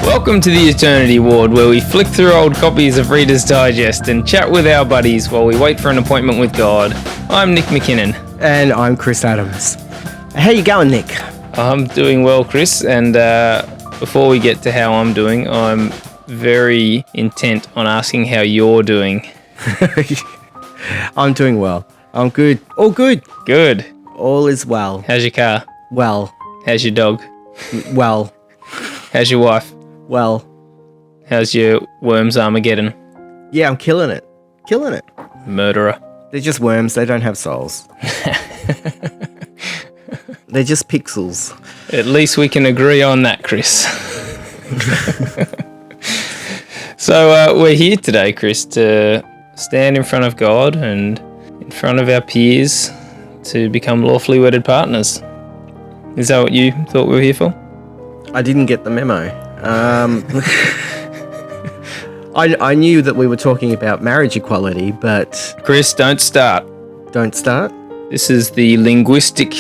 Welcome to the Eternity Ward, where we flick through old copies of Reader's Digest and chat with our buddies while we wait for an appointment with God. I'm Nick McKinnon. And I'm Chris Adams. How you going, Nick? I'm doing well, Chris, and before we get to how I'm doing, I'm very intent on asking how you're doing. I'm doing well. I'm good. All good. Good. All is well. How's your car? Well. How's your dog? Well. How's your wife? Well. How's your worms Armageddon? Yeah, I'm killing it. Killing it. Murderer. They're just worms. They don't have souls. They're just pixels. At least we can agree on that, Chris. So we're here today, Chris, to stand in front of God and in front of our peers to become lawfully wedded partners. Is that what you thought we were here for? I didn't get the memo. I knew that we were talking about marriage equality, but... Chris, don't start. Don't start? This is the linguistic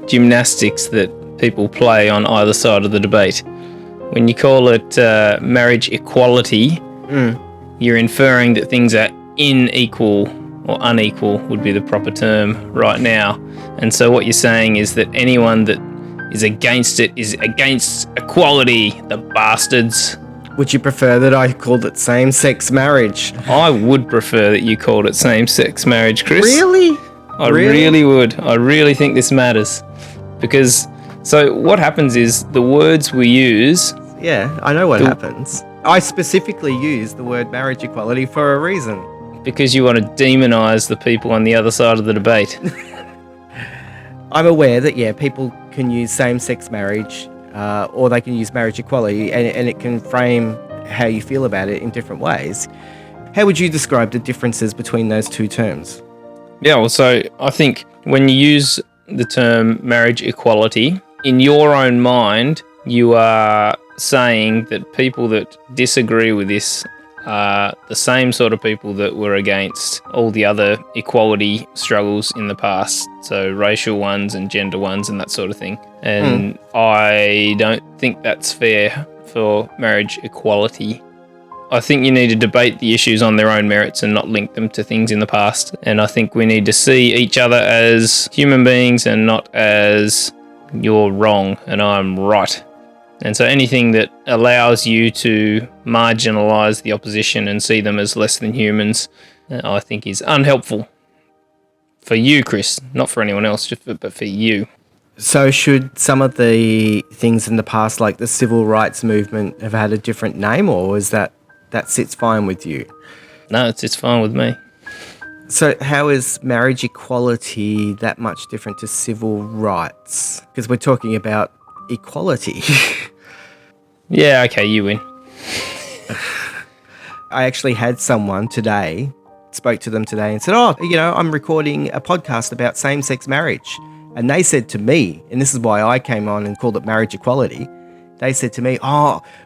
gymnastics that people play on either side of the debate. When you call it marriage equality, you're inferring that things are unequal or unequal would be the proper term right now. And so what you're saying is that anyone that is against it is against equality, the bastards. Would you prefer that I called it same-sex marriage? I would prefer that you called it same-sex marriage, Chris. Really? I really would. I really think this matters. Because, so what happens is the words we use... Yeah, I know what happens. I specifically use the word marriage equality for a reason. Because you want to demonise the people on the other side of the debate. I'm aware that, people can use same-sex marriage or they can use marriage equality and it can frame how you feel about it in different ways. How would you describe the differences between those two terms? Yeah, well, so I think when you use the term marriage equality, in your own mind, you are saying that people that disagree with this are the same sort of people that were against all the other equality struggles in the past, so racial ones and gender ones and that sort of thing. And I don't think that's fair for marriage equality. I think you need to debate the issues on their own merits and not link them to things in the past. And I think we need to see each other as human beings and not as you're wrong and I'm right. And so anything that allows you to marginalise the opposition and see them as less than humans, I think is unhelpful. For you, Chris, not for anyone else, but for you. So should some of the things in the past, like the civil rights movement, have had a different name, or is that sits fine with you? No, it's fine with me. So how is marriage equality that much different to civil rights? Because we're talking about equality. Yeah, okay, you win. I actually had someone today, spoke to them today and said, I'm recording a podcast about same-sex marriage. And they said to me, and this is why I came on and called it marriage equality, they said to me,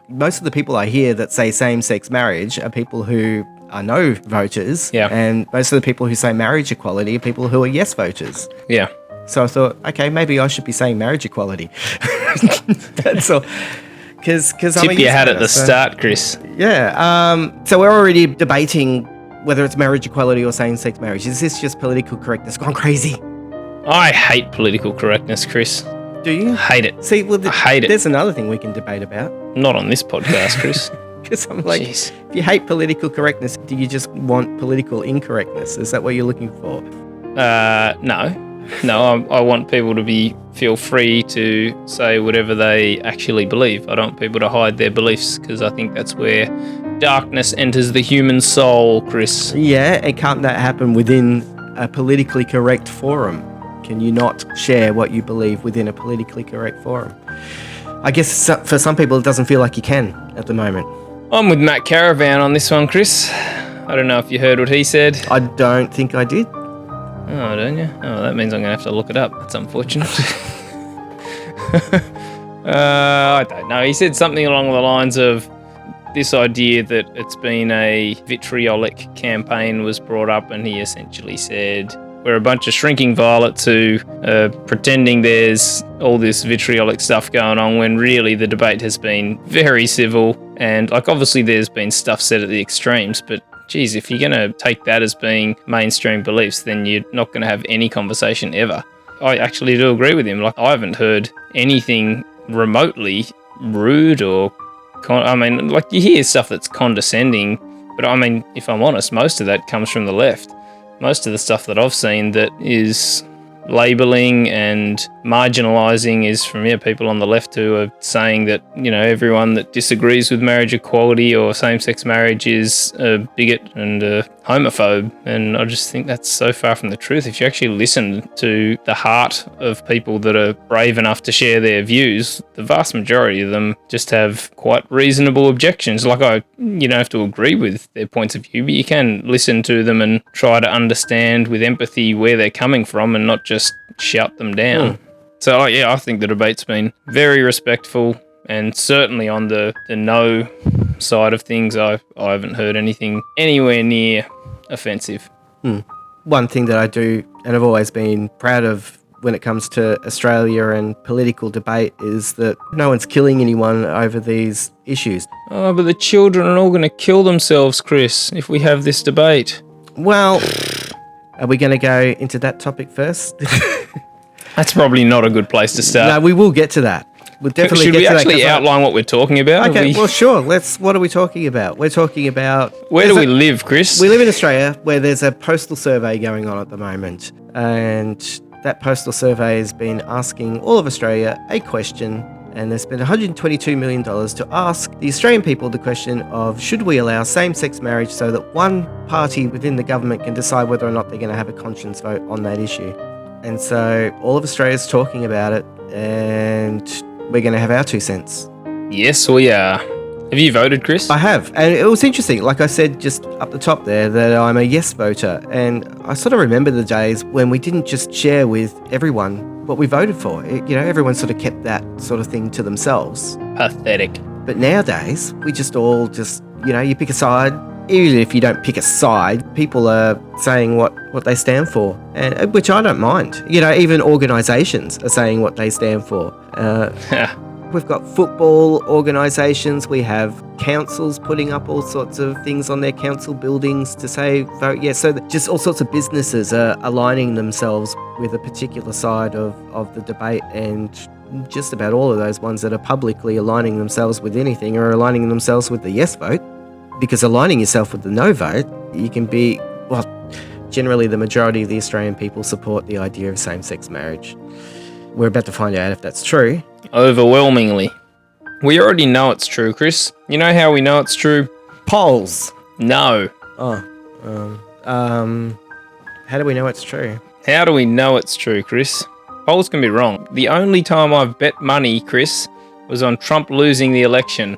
most of the people I hear that say same-sex marriage are people who are no voters. Yeah. And most of the people who say marriage equality are people who are yes voters. Yeah. So I thought, okay, maybe I should be saying marriage equality. That's all. Because tip you had at the start, Chris. Yeah. So we're already debating whether it's marriage equality or same-sex marriage. Is this just political correctness gone crazy? I hate political correctness, Chris. Do you? Hate it. See, I hate it. There's another thing we can debate about. Not on this podcast, Chris. Because I'm like, Jeez. If you hate political correctness, do you just want political incorrectness? Is that what you're looking for? No. No, I want people to feel free to say whatever they actually believe. I don't want people to hide their beliefs because I think that's where darkness enters the human soul, Chris. Yeah, and can't that happen within a politically correct forum? Can you not share what you believe within a politically correct forum? I guess for some people it doesn't feel like you can at the moment. I'm with Matt Caravan on this one, Chris. I don't know if you heard what he said. I don't think I did. Oh, don't you? Oh, that means I'm going to have to look it up. That's unfortunate. I don't know. He said something along the lines of this idea that it's been a vitriolic campaign was brought up, and he essentially said, we're a bunch of shrinking violets who are pretending there's all this vitriolic stuff going on when really the debate has been very civil. And like, obviously there's been stuff said at the extremes, but geez, if you're going to take that as being mainstream beliefs, then you're not going to have any conversation ever. I actually do agree with him. Like, I haven't heard anything remotely rude or like, you hear stuff that's condescending, but I mean, if I'm honest, most of that comes from the left. Most of the stuff that I've seen that is labeling and marginalizing is from people on the left who are saying that, everyone that disagrees with marriage equality or same-sex marriage is a bigot and a homophobe. And I just think that's so far from the truth. If you actually listen to the heart of people that are brave enough to share their views, the vast majority of them just have quite reasonable objections. Like, you don't have to agree with their points of view, but you can listen to them and try to understand with empathy where they're coming from and not just shout them down. So I think the debate's been very respectful, and certainly on the no side of things, I haven't heard anything anywhere near offensive. One thing that I do, and I've always been proud of when it comes to Australia and political debate, is that no one's killing anyone over these issues. Oh, but the children are all going to kill themselves, Chris, if we have this debate. Well, are we going to go into that topic first? That's probably not a good place to start. No, we will get to that. We'll definitely Should get we to actually that, outline what we're talking about? Okay, well, sure. What are we talking about? We're talking about... Where do we live, Chris? We live in Australia, where there's a postal survey going on at the moment. And that postal survey has been asking all of Australia a question, and they spent $122 million to ask the Australian people the question of, should we allow same-sex marriage so that one party within the government can decide whether or not they're going to have a conscience vote on that issue? And so all of Australia's talking about it, and we're going to have our 2 cents. Yes, we are. Have you voted, Chris? I have. And it was interesting, like I said just up the top there, that I'm a yes voter. And I sort of remember the days when we didn't just share with everyone what we voted for. Everyone sort of kept that sort of thing to themselves. Pathetic. But nowadays, we just all you pick a side. Even if you don't pick a side, people are saying what they stand for, and which I don't mind. Even organisations are saying what they stand for. We've got football organisations. We have councils putting up all sorts of things on their council buildings to say vote yes. So just all sorts of businesses are aligning themselves with a particular side of the debate, and just about all of those ones that are publicly aligning themselves with anything are aligning themselves with the yes vote. Because aligning yourself with the no vote, you can be, generally the majority of the Australian people support the idea of same-sex marriage. We're about to find out if that's true. Overwhelmingly. We already know it's true, Chris. You know how we know it's true? Polls. No. How do we know it's true? How do we know it's true, Chris? Polls can be wrong. The only time I've bet money, Chris, was on Trump losing the election.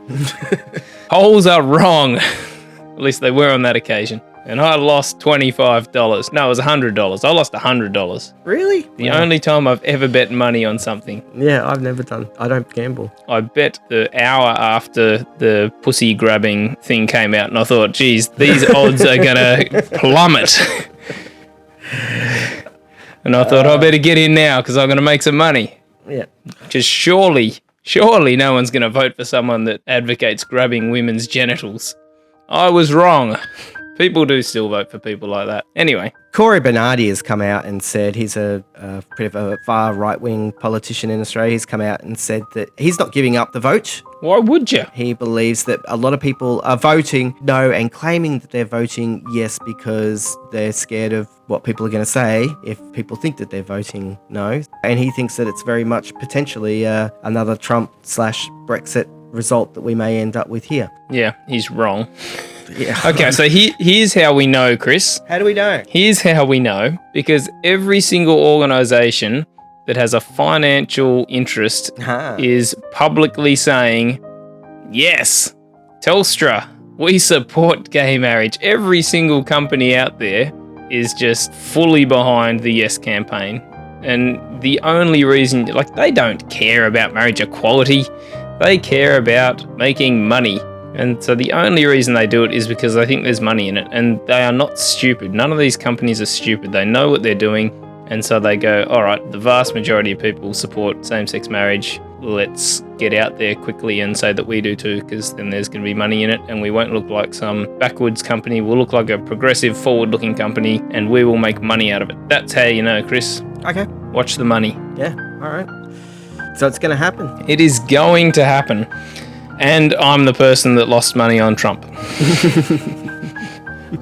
Polls are wrong. At least they were on that occasion. And I lost $25. No, it was $100. I lost $100. Really? The only time I've ever bet money on something. Yeah, I've never done. I don't gamble. I bet the hour after the pussy grabbing thing came out, and I thought, geez, these odds are going to plummet. And I thought, I better get in now because I'm going to make some money. Yeah. Just surely no one's going to vote for someone that advocates grabbing women's genitals. I was wrong. People do still vote for people like that. Anyway. Corey Bernardi has come out and said, he's a bit of a far right-wing politician in Australia. He's come out and said that he's not giving up the vote. Why would you? He believes that a lot of people are voting no and claiming that they're voting yes because they're scared of what people are going to say if people think that they're voting no. And he thinks that it's very much potentially another Trump/Brexit result that we may end up with here. Yeah, he's wrong. Yeah. Okay, so here's how we know, Chris. How do we know? Here's how we know. Because every single organisation that has a financial interest is publicly saying, yes, Telstra, we support gay marriage. Every single company out there is just fully behind the yes campaign. And the only reason, they don't care about marriage equality. They care about making money. And so the only reason they do it is because they think there's money in it. And they are not stupid. None of these companies are stupid. They know what they're doing. And so they go, all right, the vast majority of people support same-sex marriage. let's get out there quickly and say that we do too, because then there's going to be money in it and we won't look like some backwoods company. We'll look like a progressive, forward-looking company and we will make money out of it. That's how you know, Chris. Okay. Watch the money. Yeah. All right. So it's going to happen. It is going to happen. And I'm the person that lost money on Trump.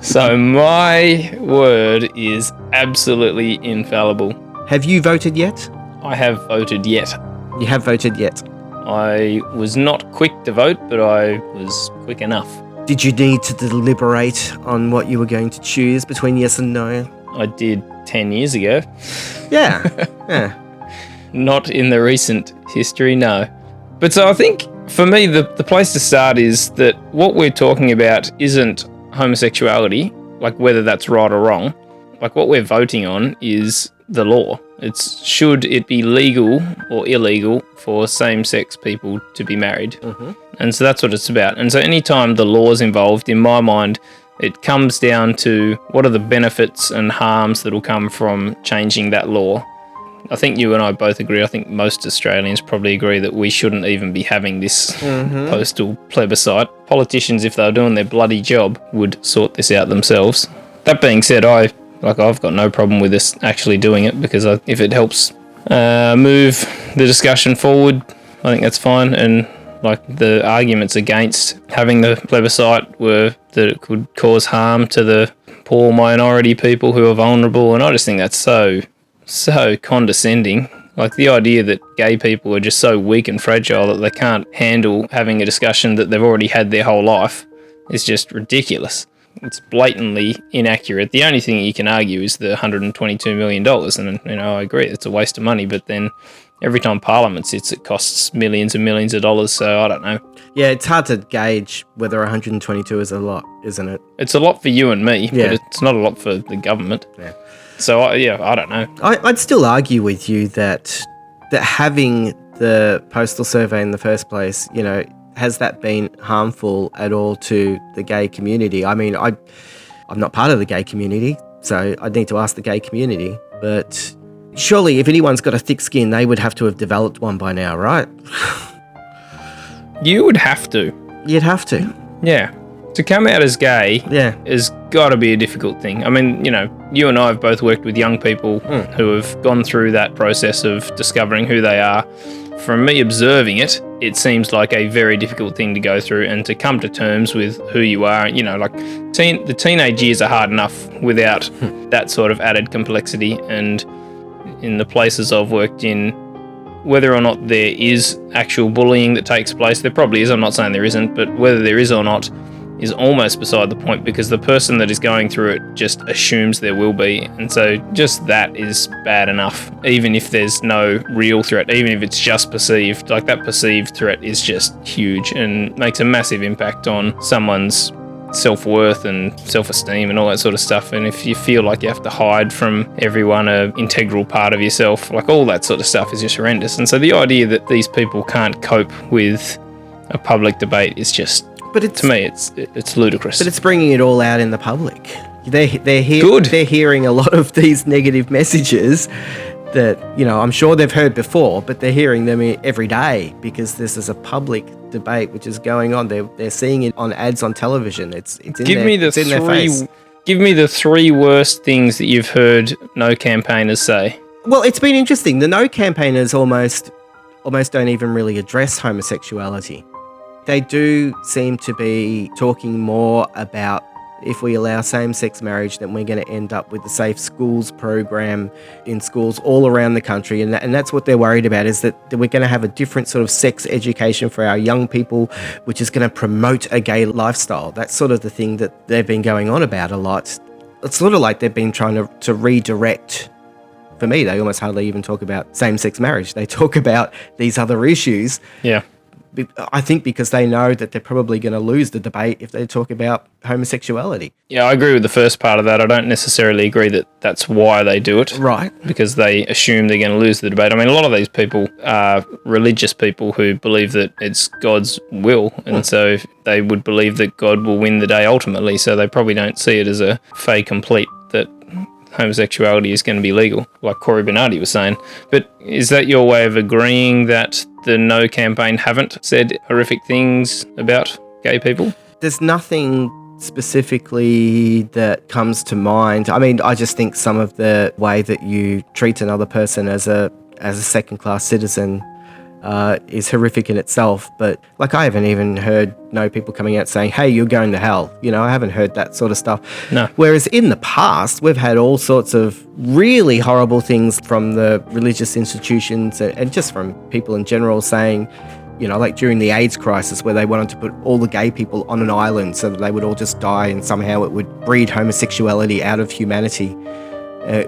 So my word is absolutely infallible. Have you voted yet? I have voted yet. You have voted yet. I was not quick to vote, but I was quick enough. Did you need to deliberate on what you were going to choose between yes and no? I did 10 years ago. Yeah. Yeah. Not in the recent history, no. But so I think for me, the place to start is that what we're talking about isn't homosexuality, like whether that's right or wrong. Like what we're voting on is the law. It's should it be legal or illegal for same-sex people to be married. Mm-hmm. And so that's what it's about. And so anytime the law is involved, in my mind, it comes down to what are the benefits and harms that will come from changing that law. I think you and I both agree. I think most Australians probably agree that we shouldn't even be having this postal plebiscite. Politicians, if they were doing their bloody job, would sort this out themselves. That being said, I've got no problem with us actually doing it, because if it helps move the discussion forward, I think that's fine. And like the arguments against having the plebiscite were that it could cause harm to the poor minority people who are vulnerable, and I just think that's so condescending. Like the idea that gay people are just so weak and fragile that they can't handle having a discussion that they've already had their whole life is just ridiculous. It's blatantly inaccurate. The only thing you can argue is the $122 million, and I agree it's a waste of money, but then every time Parliament sits it costs millions and millions of dollars, so I don't know. Yeah, it's hard to gauge whether 122 is a lot, isn't it? It's a lot for you and me, Yeah. but it's not a lot for the government. Yeah. So, I don't know. I'd still argue with you that having the postal survey in the first place, has that been harmful at all to the gay community? I mean, I'm not part of the gay community, so I'd need to ask the gay community. But surely if anyone's got a thick skin, they would have to have developed one by now, right? You would have to. You'd have to. Yeah. To come out as gay has got to be a difficult thing. I mean, you and I have both worked with young people who have gone through that process of discovering who they are. From me observing it, it seems like a very difficult thing to go through and to come to terms with who you are. The teenage years are hard enough without that sort of added complexity. And in the places I've worked in, whether or not there is actual bullying that takes place, there probably is. I'm not saying there isn't, but whether there is or not is almost beside the point, because the person that is going through it just assumes there will be. And so just that is bad enough, even if there's no real threat, even if it's just perceived. Like that perceived threat is just huge and makes a massive impact on someone's self-worth and self-esteem and all that sort of stuff. And if you feel like you have to hide from everyone an integral part of yourself, like all that sort of stuff is just horrendous. And so the idea that these people can't cope with a public debate is just, to me, it's ludicrous. But it's bringing it all out in the public. They're Good. They're hearing a lot of these negative messages that I'm sure they've heard before, but they're hearing them every day because this is a public debate which is going on. They're seeing it on ads on television. It's in their face. Give me the three worst things that you've heard no campaigners say. Well, it's been interesting. The no campaigners almost don't even really address homosexuality. They do seem to be talking more about if we allow same-sex marriage, then we're going to end up with the Safe Schools program in schools all around the country. And that's what they're worried about, is that we're going to have a different sort of sex education for our young people, which is going to promote a gay lifestyle. That's sort of the thing that they've been going on about a lot. It's sort of like they've been trying to redirect. For me, they almost hardly even talk about same-sex marriage. They talk about these other issues. Yeah. I think because they know that they're probably going to lose the debate if they talk about homosexuality. Yeah, I agree with the first part of that. I don't necessarily agree that that's why they do it. Right. Because they assume they're going to lose the debate. I mean, a lot of these people are religious people who believe that it's God's will. And so they would believe that God will win the day ultimately. So they probably don't see it as a fait complete that homosexuality is going to be legal, like Corey Bernardi was saying. But is that your way of agreeing that the No campaign haven't said horrific things about gay people? There's nothing specifically that comes to mind. I mean, I just think some of the way that you treat another person as a second-class citizen is horrific in itself. But like, I haven't even heard people coming out saying, "Hey, you're going to hell." I haven't heard that sort of stuff. No. Whereas in the past, we've had all sorts of really horrible things from the religious institutions and just from people in general saying, like during the AIDS crisis, where they wanted to put all the gay people on an island so that they would all just die, and somehow it would breed homosexuality out of humanity.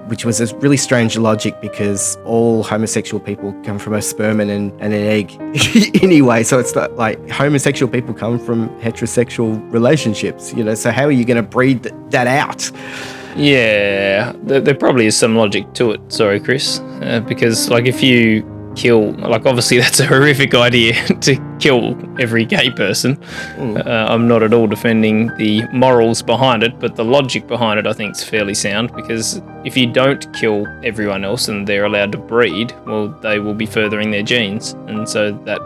Which was a really strange logic, because all homosexual people come from a sperm and an egg anyway. So it's not like homosexual people come from heterosexual relationships, so how are you going to breed that out? Yeah, there probably is some logic to it. Sorry, Chris. Because like, if you kill, like, obviously that's a horrific idea to kill every gay person. I'm not at all defending the morals behind it, but the logic behind it I think is fairly sound, because if you don't kill everyone else and they're allowed to breed, well, they will be furthering their genes, and so that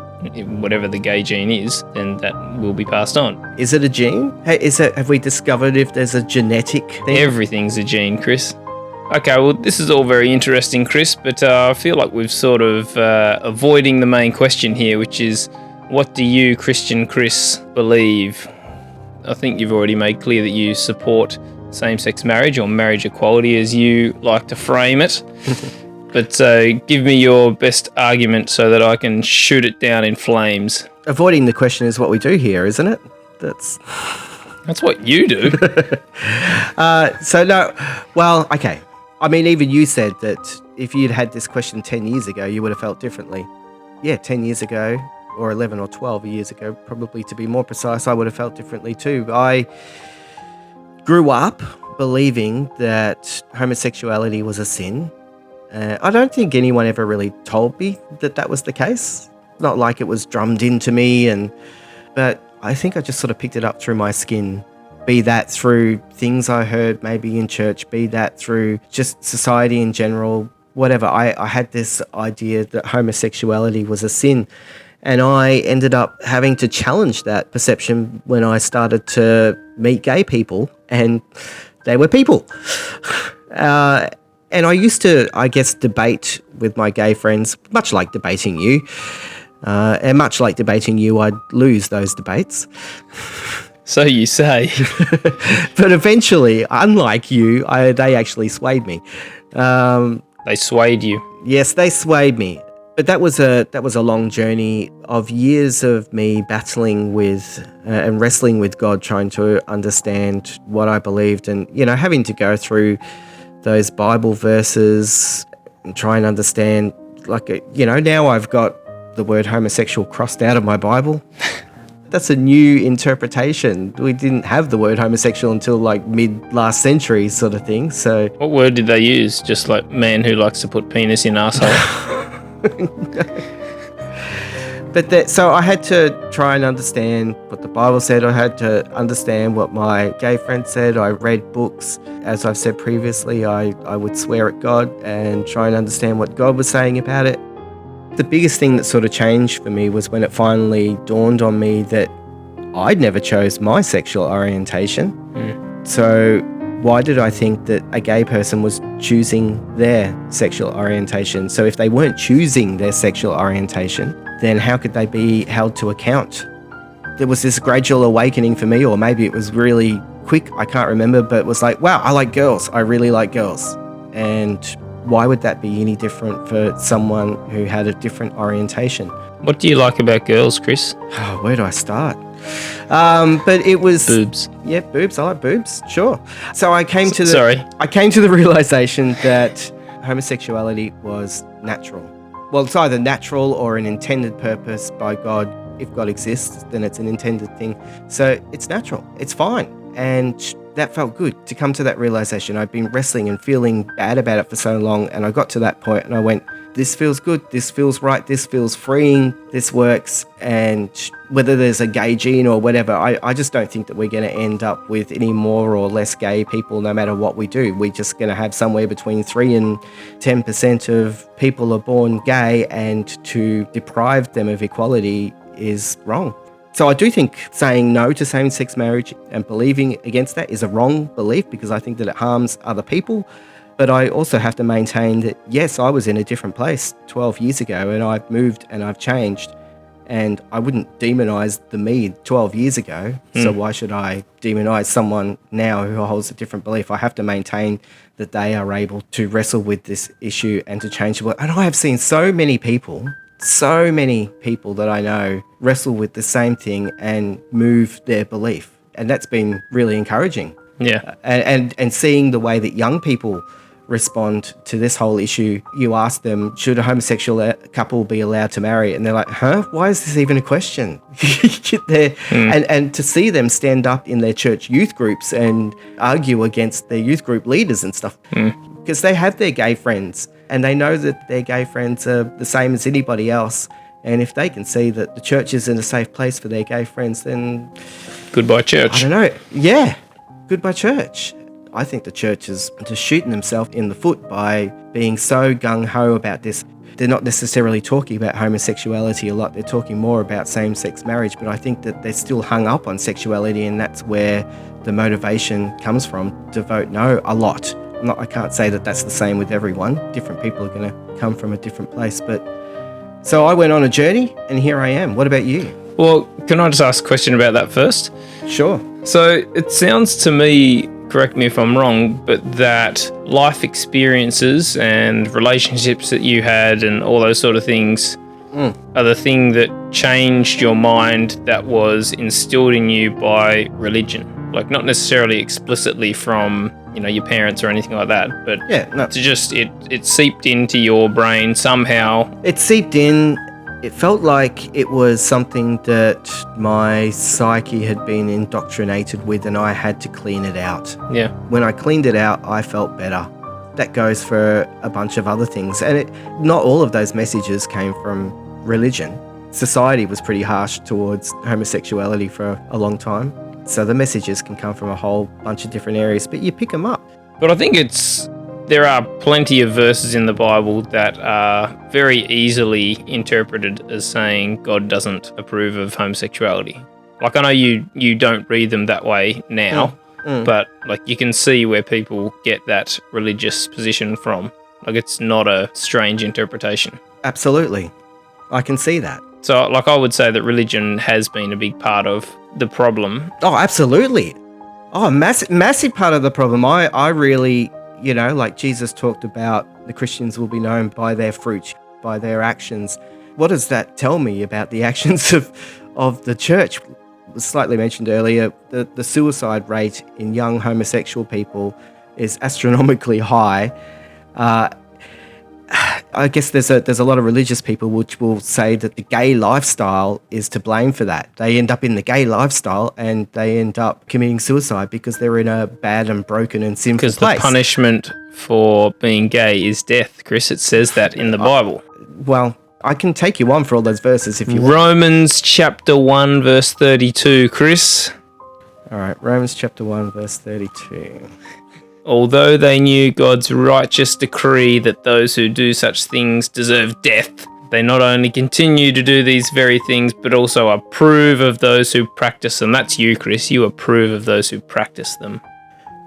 whatever the gay gene is, then that will be passed on. Is it a gene? Hey, have we discovered if there's a genetic thing? Everything's a gene, Chris. Okay, well, this is all very interesting, Chris, but I feel like we've sort of avoiding the main question here, which is, what do you, Christian Chris, believe? I think you've already made clear that you support same-sex marriage, or marriage equality as you like to frame it. But give me your best argument so that I can shoot it down in flames. Avoiding the question is what we do here, isn't it? That's what you do. Okay. I mean, even you said that if you'd had this question 10 years ago, you would have felt differently. Yeah, 10 years ago, or 11 or 12 years ago, probably to be more precise, I would have felt differently too. I grew up believing that homosexuality was a sin. I don't think anyone ever really told me that that was the case. Not like it was drummed into me, but I think I just sort of picked it up through my skin. Be that through things I heard maybe in church, be that through just society in general, whatever. I had this idea that homosexuality was a sin, and I ended up having to challenge that perception when I started to meet gay people, and they were people. And I used to, I guess, debate with my gay friends, much like debating you. And much like debating you, I'd lose those debates. So you say. But eventually, unlike you, they actually swayed me. They swayed you? Yes, they swayed me. But that was a long journey of years of me battling with and wrestling with God, trying to understand what I believed, and having to go through those Bible verses and try and understand. Now I've got the word homosexual crossed out of my Bible. That's a new interpretation. We didn't have the word homosexual until like mid last century, sort of thing. So what word did they use? Just like man who likes to put penis in arsehole? But so I had to try and understand what the Bible said. I had to understand what my gay friend said. I read books. As I've said previously, I would swear at God and try and understand what God was saying about it. The biggest thing that sort of changed for me was when it finally dawned on me that I'd never chose my sexual orientation. So why did I think that a gay person was choosing their sexual orientation? So if they weren't choosing their sexual orientation, then how could they be held to account? There was this gradual awakening for me, or maybe it was really quick, I can't remember, but it was like, wow, I like girls. I really like girls. And why would that be any different for someone who had a different orientation? What do you like about girls, Chris? Oh, where do I start? But it was boobs. Yeah, boobs. I like boobs. Sure. So I came to the realization that homosexuality was natural. Well, it's either natural or an intended purpose by God. If God exists, then it's an intended thing. So it's natural. It's fine. And that felt good to come to that realization. I'd been wrestling and feeling bad about it for so long, and I got to that point and I went, this feels good, this feels right, this feels freeing, this works. And whether there's a gay gene or whatever, I just don't think that we're going to end up with any more or less gay people no matter what we do. We're just going to have somewhere between 3 and 10% of people are born gay, and to deprive them of equality is wrong. So I do think saying no to same-sex marriage and believing against that is a wrong belief, because I think that it harms other people. But I also have to maintain that, yes, I was in a different place 12 years ago, and I've moved and I've changed. And I wouldn't demonise the me 12 years ago, so why should I demonise someone now who holds a different belief? I have to maintain that they are able to wrestle with this issue and to change the world. And I have seen so many people that I know wrestle with the same thing and move their belief. And that's been really encouraging. Yeah. And seeing the way that young people respond to this whole issue. You ask them, should a homosexual couple be allowed to marry? And they're like, huh? Why is this even a question? And to see them stand up in their church youth groups and argue against their youth group leaders and stuff. Because they have their gay friends, and they know that their gay friends are the same as anybody else. And if they can see that the church isn't a safe place for their gay friends, then... Goodbye, church. I don't know. Yeah. Goodbye, church. I think the church is just shooting themselves in the foot by being so gung-ho about this. They're not necessarily talking about homosexuality a lot. They're talking more about same-sex marriage. But I think that they're still hung up on sexuality, and that's where the motivation comes from to vote no a lot. I can't say that that's the same with everyone. Different people are going to come from a different place. But so I went on a journey, and here I am. What about you? Well, can I just ask a question about that first? Sure. So it sounds to me, correct me if I'm wrong, but that life experiences and relationships that you had and all those sort of things are the thing that changed your mind, that was instilled in you by religion. Like, not necessarily explicitly from, your parents or anything like that, but to just, it seeped into your brain somehow. It seeped in. It felt like it was something that my psyche had been indoctrinated with, and I had to clean it out. Yeah. When I cleaned it out, I felt better. That goes for a bunch of other things. And not all of those messages came from religion. Society was pretty harsh towards homosexuality for a long time. So the messages can come from a whole bunch of different areas, but you pick them up. But I think there are plenty of verses in the Bible that are very easily interpreted as saying God doesn't approve of homosexuality. Like, I know you don't read them that way now, but like, you can see where people get that religious position from. Like, it's not a strange interpretation. Absolutely. I can see that. So, like, I would say that religion has been a big part of the problem. Oh, absolutely. Oh, massive part of the problem. I really... like Jesus talked about the Christians will be known by their fruit, by their actions. What does that tell me about the actions of the church? It was slightly mentioned earlier, the suicide rate in young homosexual people is astronomically high. I guess there's a lot of religious people which will say that the gay lifestyle is to blame for that. They end up in the gay lifestyle and they end up committing suicide because they're in a bad and broken and sinful place. Because the punishment for being gay is death, Chris. It says that in the Bible. Well, I can take you on for all those verses if you want. Romans chapter 1 verse 32, Chris. All right, Romans chapter 1 verse 32. Although they knew God's righteous decree that those who do such things deserve death, they not only continue to do these very things, but also approve of those who practice them. That's you, Chris. You approve of those who practice them.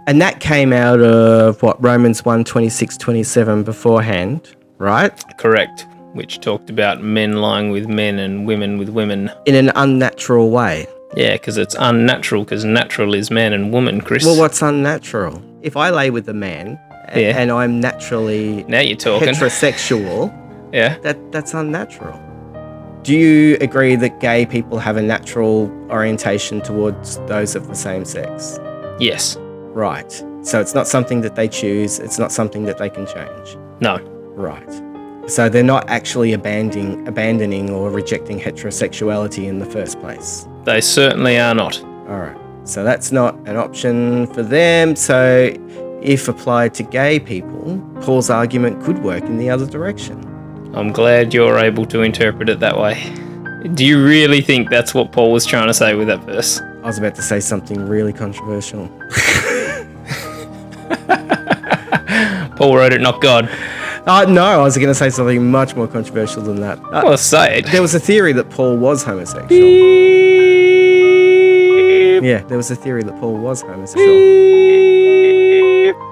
And that came out of, Romans 1, 26, 27 beforehand, right? Correct. Which talked about men lying with men and women with women. In an unnatural way. Yeah, because it's unnatural, because natural is man and woman, Chris. Well, what's unnatural? If I lay with a man and I'm naturally now you're talking. Heterosexual, yeah, that's unnatural. Do you agree that gay people have a natural orientation towards those of the same sex? Yes. Right. So it's not something that they choose. It's not something that they can change. No. Right. So they're not actually abandoning or rejecting heterosexuality in the first place. They certainly are not. All right. So that's not an option for them. So if applied to gay people, Paul's argument could work in the other direction. I'm glad you're able to interpret it that way. Do you really think that's what Paul was trying to say with that verse? I was about to say something really controversial. Paul wrote it, not God. No, I was going to say something much more controversial than that. Well, say it. There was a theory that Paul was homosexual. Yeah, there was a theory that Paul was homosexual.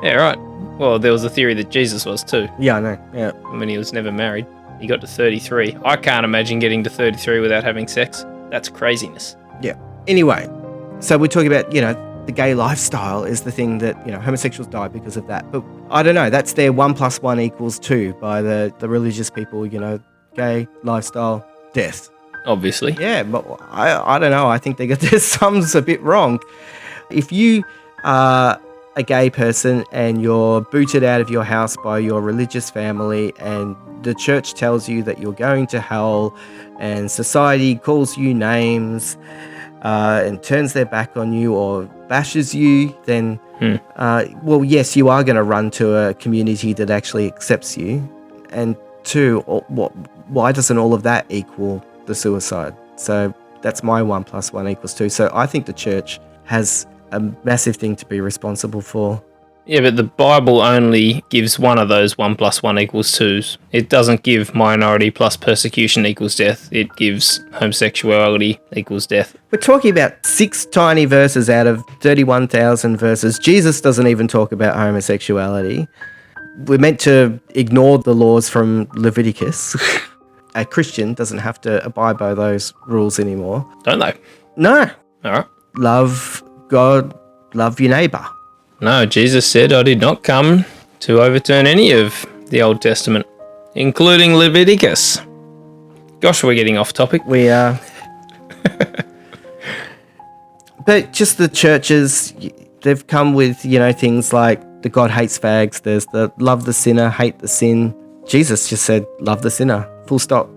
Yeah, right. Well, there was a theory that Jesus was too. Yeah, I know. Yeah. I mean, he was never married. He got to 33. I can't imagine getting to 33 without having sex. That's craziness. Yeah. Anyway, so we're talking about, the gay lifestyle is the thing that, homosexuals die because of that. But I don't know, that's their 1 + 1 = 2 by the religious people, gay lifestyle, death. Obviously. Yeah, but I don't know. I think they got their sums a bit wrong. If you are a gay person and you're booted out of your house by your religious family and the church tells you that you're going to hell and society calls you names and turns their back on you or bashes you, then, well, yes, you are going to run to a community that actually accepts you. And two, why doesn't all of that equal the suicide? So that's my 1 + 1 = 2. So I think the church has a massive thing to be responsible for. Yeah, but the Bible only gives one of those 1 + 1 = 2s. It doesn't give minority plus persecution equals death. It gives homosexuality equals death. We're talking about 6 tiny verses out of 31,000 verses. Jesus doesn't even talk about homosexuality. We're meant to ignore the laws from Leviticus. A Christian doesn't have to abide by those rules anymore. Don't they? No. All right. Love God, love your neighbour. No, Jesus said, I did not come to overturn any of the Old Testament, including Leviticus. Gosh, we're getting off topic. We are. But just the churches, they've come with, things like the God hates fags. There's the love the sinner, hate the sin. Jesus just said, love the sinner, full stop.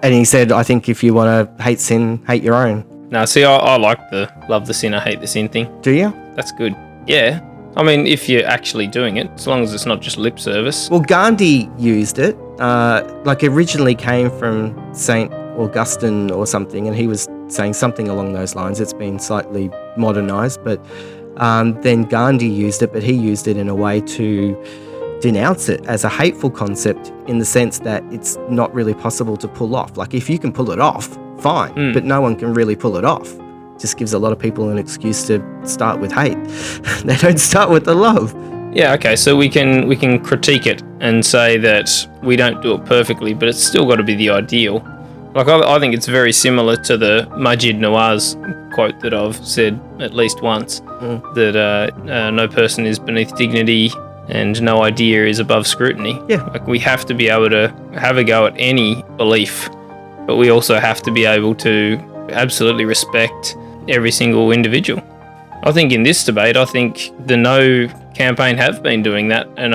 And he said, I think if you want to hate sin, hate your own. No, see, I like the love the sinner, hate the sin thing. Do you? That's good. Yeah. I mean, if you're actually doing it, as long as it's not just lip service. Well, Gandhi used it. Originally came from St. Augustine or something, and he was saying something along those lines. It's been slightly modernized, but then Gandhi used it, but he used it in a way to denounce it as a hateful concept in the sense that it's not really possible to pull off. Like, if you can pull it off, fine, but no one can really pull it off. Just gives a lot of people an excuse to start with hate. They don't start with the love. Yeah, okay, so we can critique it and say that we don't do it perfectly, but it's still got to be the ideal. Like, I think it's very similar to the Majid Nawaz quote that I've said at least once, that no person is beneath dignity and no idea is above scrutiny. Yeah. Like, we have to be able to have a go at any belief, but we also have to be able to absolutely respect every single individual. I think in this debate, I think the No campaign have been doing that, and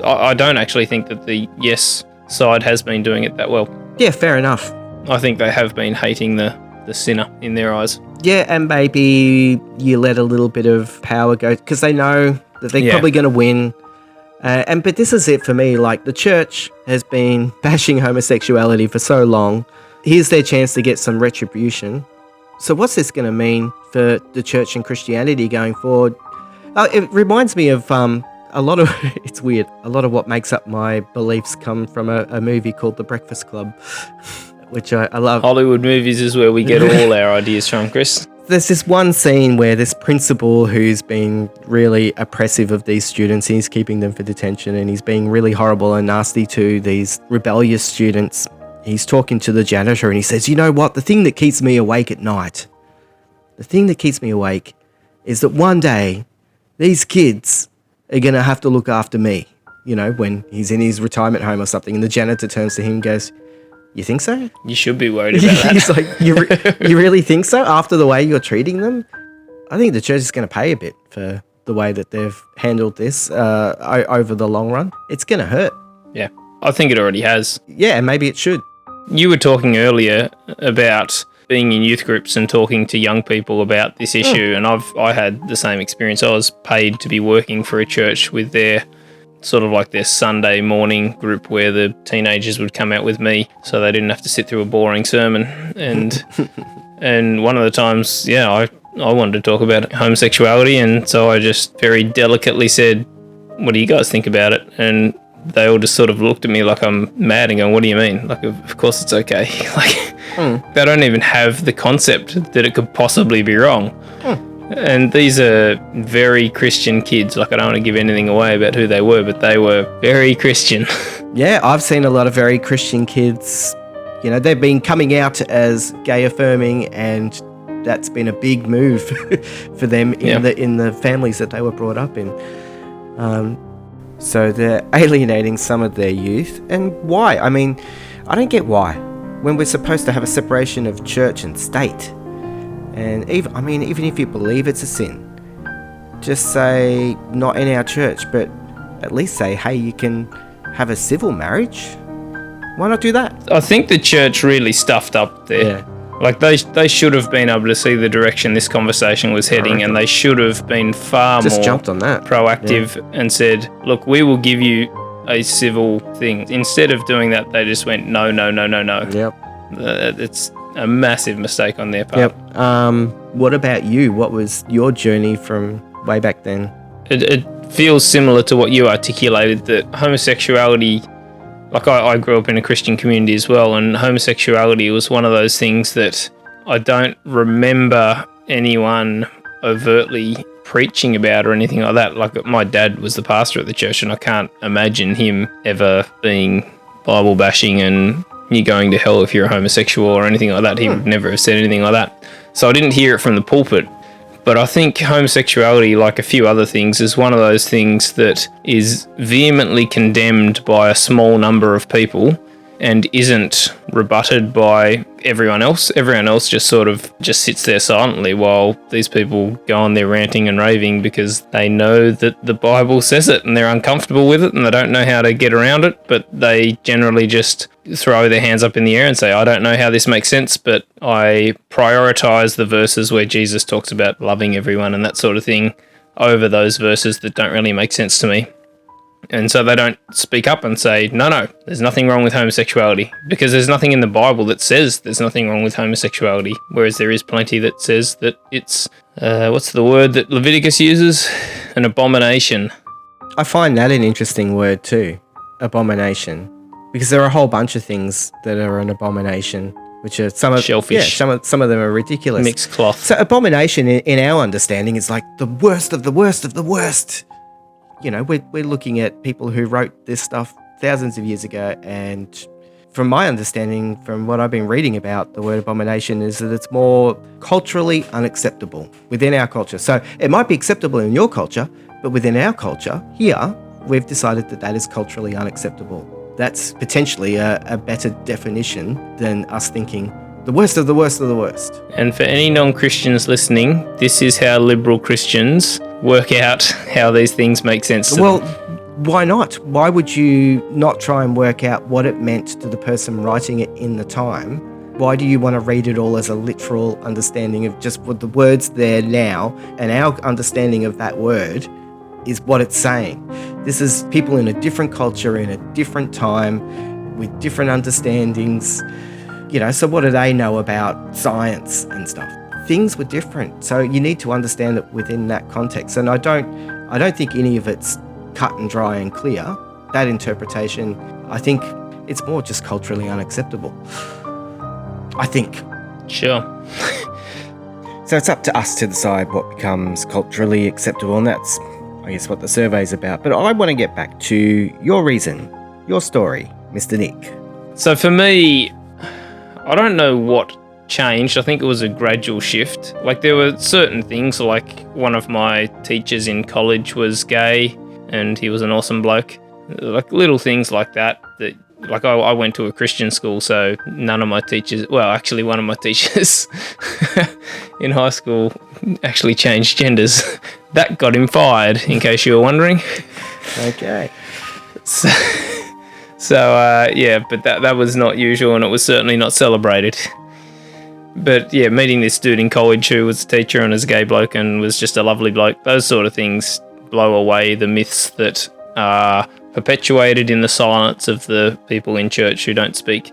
I don't actually think that the Yes side has been doing it that well. Yeah, fair enough. I think they have been hating the sinner in their eyes. Yeah, and maybe you let a little bit of power go because they know that they're probably going to win. But this is it for me. Like, the church has been bashing homosexuality for so long. Here's their chance to get some retribution. So what's this going to mean for the church and Christianity going forward? It reminds me of a lot of, it's weird, a lot of what makes up my beliefs come from a movie called The Breakfast Club, which I love. Hollywood movies is where we get all our ideas from, Chris. There's this one scene where this principal who's been really oppressive of these students, he's keeping them for detention and he's being really horrible and nasty to these rebellious students. He's talking to the janitor and he says, you know what, the thing that keeps me awake at night, the thing that keeps me awake is that one day these kids are going to have to look after me, when he's in his retirement home or something. And the janitor turns to him and goes, you think so? You should be worried about that. He's like, you really think so after the way you're treating them? I think the church is going to pay a bit for the way that they've handled this over the long run. It's going to hurt. Yeah, I think it already has. Yeah, and maybe it should. You were talking earlier about being in youth groups and talking to young people about this issue, and I had the same experience. I was paid to be working for a church with their sort of like their Sunday morning group where the teenagers would come out with me so they didn't have to sit through a boring sermon. And and one of the times, I wanted to talk about homosexuality, and so I just very delicately said, what do you guys think about it? And they all just sort of looked at me like I'm mad and going, what do you mean? Like, of course it's okay. Like, they don't even have the concept that it could possibly be wrong. And these are very Christian kids. Like, I don't want to give anything away about who they were, but they were very Christian. Yeah, I've seen a lot of very Christian kids. You know, they've been coming out as gay affirming, and that's been a big move for them in the families that they were brought up in. So they're alienating some of their youth. And why? I mean, I don't get why. When we're supposed to have a separation of church and state. And even if you believe it's a sin, just say, not in our church, but at least say, hey, you can have a civil marriage. Why not do that? I think the church really stuffed up there. Yeah. Like, they should have been able to see the direction this conversation was heading, and they should have been far more jumped on that. Proactive and said, look, we will give you a civil thing. Instead of doing that, they just went, no. Yep. It's a massive mistake on their part. Yep. What about you? What was your journey from way back then? It feels similar to what you articulated, that homosexuality, like I grew up in a Christian community as well, and homosexuality was one of those things that I don't remember anyone overtly preaching about or anything like that. Like, my dad was the pastor at the church, and I can't imagine him ever being Bible bashing and you're going to hell if you're a homosexual or anything like that. He would never have said anything like that. So I didn't hear it from the pulpit. But I think homosexuality, like a few other things, is one of those things that is vehemently condemned by a small number of people and isn't rebutted by everyone else. Everyone else just sits there silently while these people go on there ranting and raving because they know that the Bible says it and they're uncomfortable with it and they don't know how to get around it, but they generally just throw their hands up in the air and say, I don't know how this makes sense, but I prioritize the verses where Jesus talks about loving everyone and that sort of thing over those verses that don't really make sense to me. And so they don't speak up and say, no, there's nothing wrong with homosexuality, because there's nothing in the Bible that says there's nothing wrong with homosexuality, whereas there is plenty that says that it's, what's the word that Leviticus uses? An abomination. I find that an interesting word too, abomination, because there are a whole bunch of things that are an abomination, which are shellfish. Yeah, some of them are ridiculous. Mixed cloth. So abomination, in our understanding, is like the worst of the worst of the worst. You know, we're looking at people who wrote this stuff thousands of years ago, and from my understanding, from what I've been reading about the word abomination, is that it's more culturally unacceptable within our culture. So it might be acceptable in your culture, but within our culture here, we've decided that that is culturally unacceptable. That's potentially a better definition than us thinking the worst of the worst of the worst. And for any non-Christians listening, this is how liberal Christians work out how these things make sense to them. Why not? Why would you not try and work out what it meant to the person writing it in the time? Why do you want to read it all as a literal understanding of just what the words there now, and our understanding of that word is what it's saying? This is people in a different culture, in a different time, with different understandings. You know, so what do they know about science and stuff? Things were different. So you need to understand it within that context. And I don't think any of it's cut and dry and clear. That interpretation, I think it's more just culturally unacceptable. I think. Sure. So it's up to us to decide what becomes culturally acceptable, and that's, I guess, what the survey's about. But I want to get back to your reason, your story, Mr. Nick. So for me, I don't know what changed. I think it was a gradual shift. Like, there were certain things, like one of my teachers in college was gay and he was an awesome bloke. Like little things like that like I went to a Christian school, so none of my teachers, well, actually one of my teachers in high school actually changed genders. That got him fired, in case you were wondering. Okay. So yeah, but that was not usual, and it was certainly not celebrated. But yeah, meeting this dude in college who was a teacher and is a gay bloke and was just a lovely bloke, those sort of things blow away the myths that are perpetuated in the silence of the people in church who don't speak.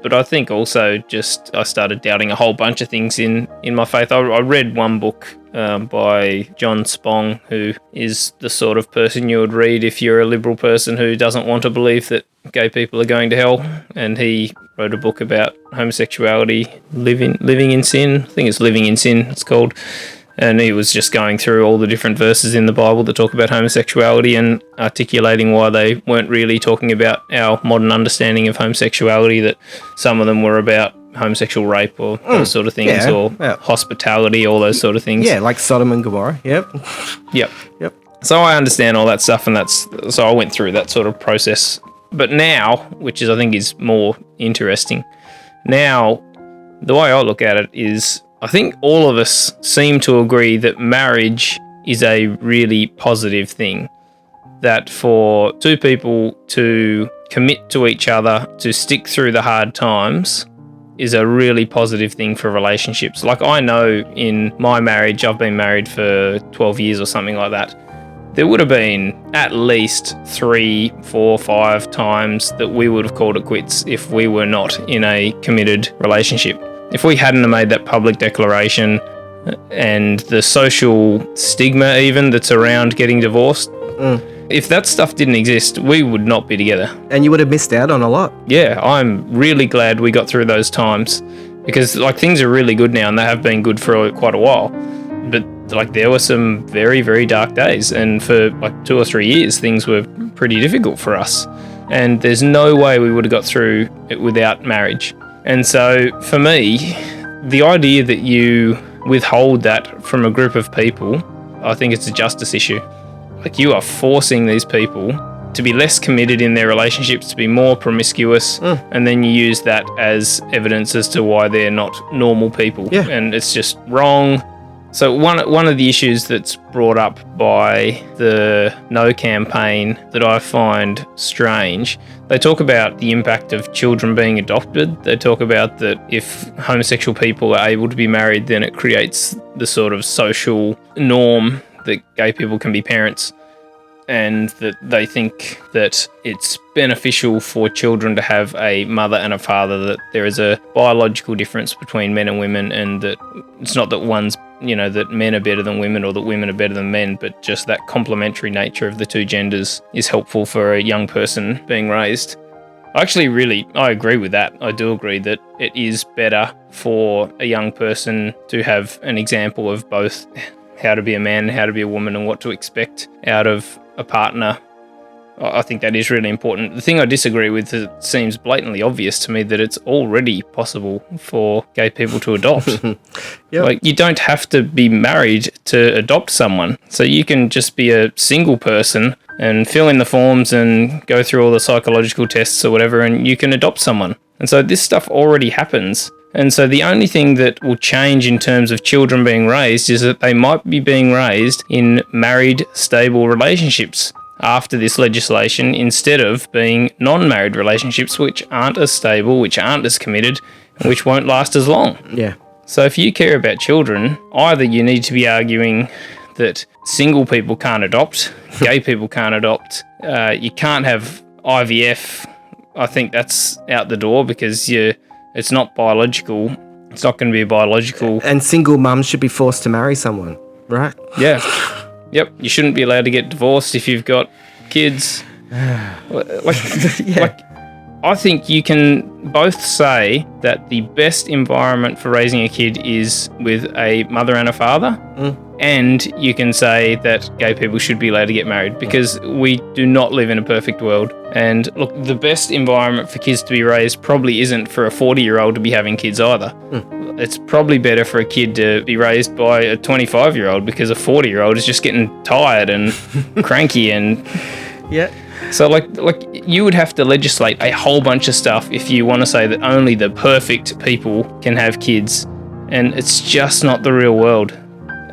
But I think also just I started doubting a whole bunch of things in my faith. I read one book by John Spong, who is the sort of person you would read if you're a liberal person who doesn't want to believe that gay people are going to hell. And he wrote a book about homosexuality, living in sin. I think it's Living in Sin, it's called. And he was just going through all the different verses in the Bible that talk about homosexuality and articulating why they weren't really talking about our modern understanding of homosexuality, that some of them were about homosexual rape or those sort of things, or hospitality, all those sort of things. Yeah, like Sodom and Gomorrah. Yep. So I understand all that stuff, and so I went through that sort of process. But now, which is I think is more interesting, now the way I look at it is, I think all of us seem to agree that marriage is a really positive thing. That for two people to commit to each other, to stick through the hard times, is a really positive thing for relationships. Like, I know in my marriage, I've been married for 12 years or something like that, there would have been at least 3, 4, 5 times that we would have called it quits if we were not in a committed relationship. If we hadn't have made that public declaration and the social stigma even that's around getting divorced, if that stuff didn't exist, we would not be together. And you would have missed out on a lot. Yeah, I'm really glad we got through those times, because like things are really good now, and they have been good for quite a while. But like there were some very, very dark days, and for like 2 or 3 years things were pretty difficult for us. And there's no way we would have got through it without marriage. And so for me, the idea that you withhold that from a group of people, I think it's a justice issue. Like, you are forcing these people to be less committed in their relationships, to be more promiscuous, and then you use that as evidence as to why they're not normal people. Yeah. And it's just wrong. So one of the issues that's brought up by the No campaign that I find strange, they talk about the impact of children being adopted. They talk about that if homosexual people are able to be married, then it creates the sort of social norm that gay people can be parents, and that they think that it's beneficial for children to have a mother and a father, that there is a biological difference between men and women, and that it's not that that men are better than women or that women are better than men, but just that complementary nature of the two genders is helpful for a young person being raised. I agree with that. I do agree that it is better for a young person to have an example of both how to be a man and how to be a woman, and what to expect out of a partner. I think that is really important. The thing I disagree with is it seems blatantly obvious to me that it's already possible for gay people to adopt. Yep. Like, you don't have to be married to adopt someone. So you can just be a single person and fill in the forms and go through all the psychological tests or whatever, and you can adopt someone. And so this stuff already happens. And so the only thing that will change in terms of children being raised is that they might be being raised in married, stable relationships after this legislation, instead of being non-married relationships which aren't as stable, which aren't as committed, and which won't last as long. Yeah. So if you care about children, either you need to be arguing that single people can't adopt, gay people can't adopt, you can't have IVF. I think that's out the door, because it's not biological. It's not going to be a biological... And single mums should be forced to marry someone, right? Yeah. Yep. You shouldn't be allowed to get divorced if you've got kids. I think you can both say that the best environment for raising a kid is with a mother and a father. And you can say that gay people should be allowed to get married, because we do not live in a perfect world. And look, the best environment for kids to be raised probably isn't for a 40-year-old to be having kids either. It's probably better for a kid to be raised by a 25-year-old, because a 40-year-old is just getting tired and cranky and... Yeah. So like you would have to legislate a whole bunch of stuff if you want to say that only the perfect people can have kids. And it's just not the real world.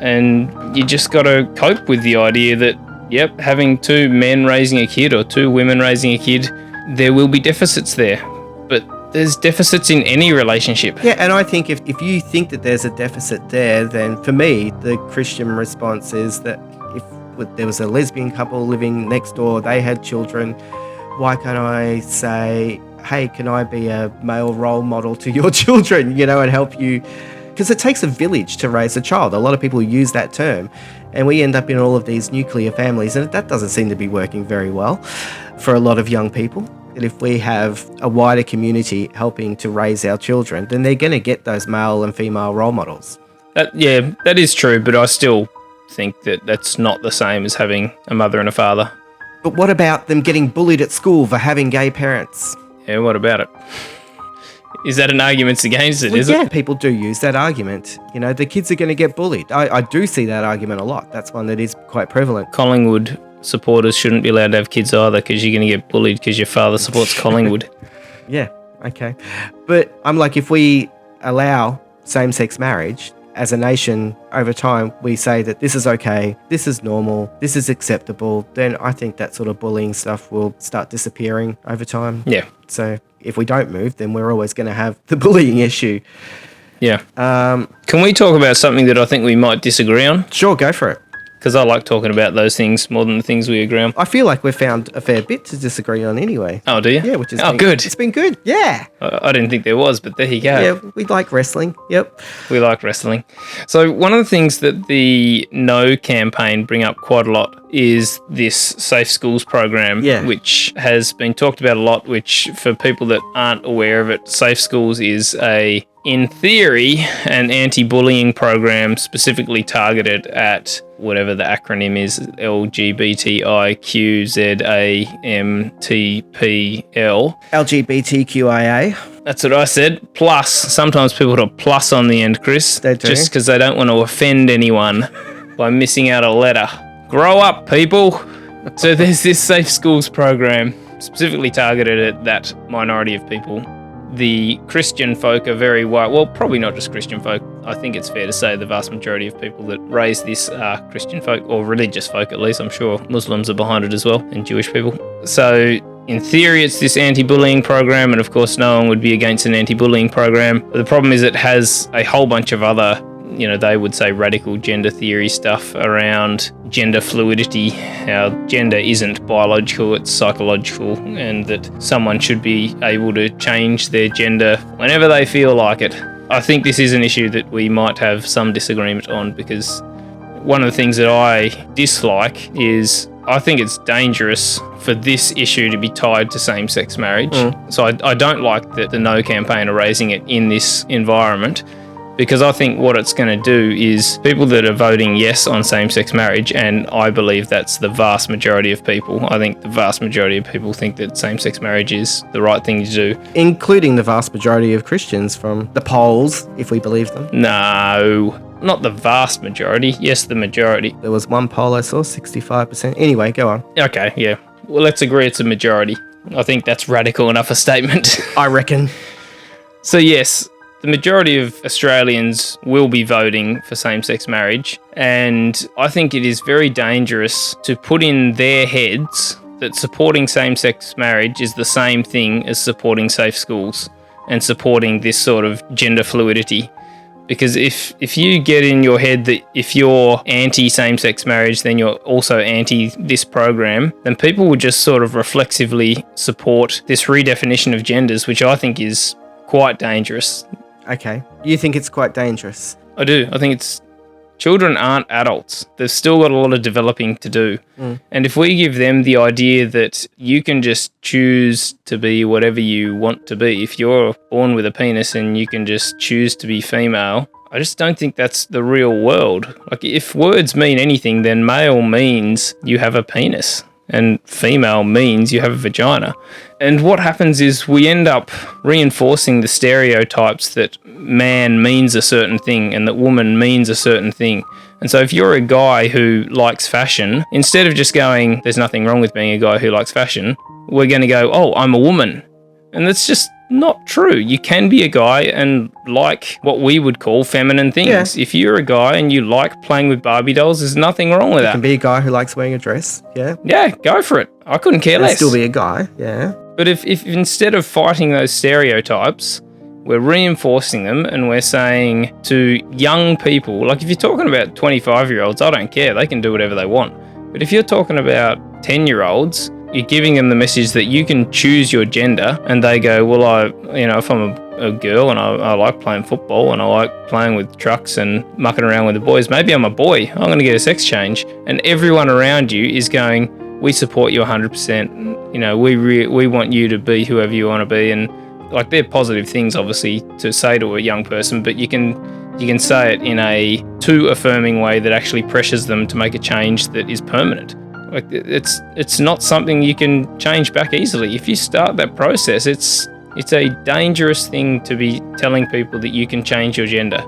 And you just got to cope with the idea that, yep, having two men raising a kid or two women raising a kid, there will be deficits there. But there's deficits in any relationship. Yeah, and I think if you think that there's a deficit there, then for me, the Christian response is that there was a lesbian couple living next door. They had children. Why can't I say, hey, can I be a male role model to your children, and help you? Because it takes a village to raise a child. A lot of people use that term, and we end up in all of these nuclear families, and that doesn't seem to be working very well for a lot of young people. And if we have a wider community helping to raise our children, then they're going to get those male and female role models. That is true, but I still think that that's not the same as having a mother and a father. But what about them getting bullied at school for having gay parents? Yeah, what about it? Is that an argument against it, is Yeah, it? people do use that argument. The kids are going to get bullied. I do see that argument a lot. That's one that is quite prevalent. Collingwood supporters shouldn't be allowed to have kids either because you're going to get bullied because your father supports Collingwood. Yeah, okay. But I'm like, if we allow same-sex marriage, as a nation, over time, we say that this is okay, this is normal, this is acceptable, then I think that sort of bullying stuff will start disappearing over time. Yeah. So if we don't move, then we're always going to have the bullying issue. Yeah. Can we talk about something that I think we might disagree on? Sure, go for it. Because I like talking about those things more than the things we agree on. I feel like we've found a fair bit to disagree on anyway. Oh, do you? Yeah, which is good. It's been good. Yeah. I didn't think there was, but there you go. Yeah, we like wrestling. Yep. We like wrestling. So one of the things that the No campaign bring up quite a lot is this Safe Schools program, which has been talked about a lot, which for people that aren't aware of it, Safe Schools is in theory, an anti-bullying program specifically targeted at whatever the acronym is, LGBTIQZAMTPL. LGBTQIA. That's what I said. Plus, sometimes people put a plus on the end, Chris. They do. Just because they don't want to offend anyone by missing out a letter. Grow up, people. So there's this Safe Schools program specifically targeted at that minority of people. The Christian folk are very white. Well, probably not just Christian folk. I think it's fair to say the vast majority of people that raise this are Christian folk, or religious folk at least. I'm sure Muslims are behind it as well, and Jewish people. So in theory, it's this anti-bullying program, and of course no one would be against an anti-bullying program. But the problem is it has a whole bunch of other, they would say radical gender theory stuff around gender fluidity, how gender isn't biological, it's psychological, and that someone should be able to change their gender whenever they feel like it. I think this is an issue that we might have some disagreement on, because one of the things that I dislike is I think it's dangerous for this issue to be tied to same-sex marriage. So I don't like that the No campaign are raising it in this environment, because I think what it's going to do is people that are voting yes on same-sex marriage, and I believe that's the vast majority of people, I think the vast majority of people think that same-sex marriage is the right thing to do. Including the vast majority of Christians from the polls, if we believe them. No, not the vast majority. Yes, the majority. There was one poll I saw, 65%. Anyway, go on. Okay, yeah. Well, let's agree it's a majority. I think that's radical enough a statement. I reckon. So yes, the majority of Australians will be voting for same-sex marriage, and I think it is very dangerous to put in their heads that supporting same-sex marriage is the same thing as supporting safe schools and supporting this sort of gender fluidity. Because if you get in your head that if you're anti-same-sex marriage, then you're also anti this program, then people will just sort of reflexively support this redefinition of genders, which I think is quite dangerous. Okay. You think it's quite dangerous? I do. I think children aren't adults. They've still got a lot of developing to do. And if we give them the idea that you can just choose to be whatever you want to be, if you're born with a penis and you can just choose to be female, I just don't think that's the real world. Like, if words mean anything, then male means you have a penis, and female means you have a vagina. And what happens is we end up reinforcing the stereotypes that man means a certain thing and that woman means a certain thing. And so if you're a guy who likes fashion, instead of just going, there's nothing wrong with being a guy who likes fashion, we're going to go, oh, I'm a woman. And that's just not true. You can be a guy and like what we would call feminine things. Yeah. If you're a guy and you like playing with Barbie dolls, there's nothing wrong with that. You can be a guy who likes wearing a dress, yeah? Yeah, go for it. I couldn't care less. Still be a guy, yeah. But if instead of fighting those stereotypes, we're reinforcing them and we're saying to young people, like if you're talking about 25-year-olds, I don't care. They can do whatever they want. But if you're talking about 10-year-olds, you're giving them the message that you can choose your gender, and they go, well, if I'm a girl and I like playing football and I like playing with trucks and mucking around with the boys, maybe I'm a boy, I'm going to get a sex change. And everyone around you is going, we support you 100%. We want you to be whoever you want to be. And like, they're positive things, obviously, to say to a young person, but you can say it in a too affirming way that actually pressures them to make a change that is permanent. Like, it's not something you can change back easily. If you start that process, it's a dangerous thing to be telling people that you can change your gender.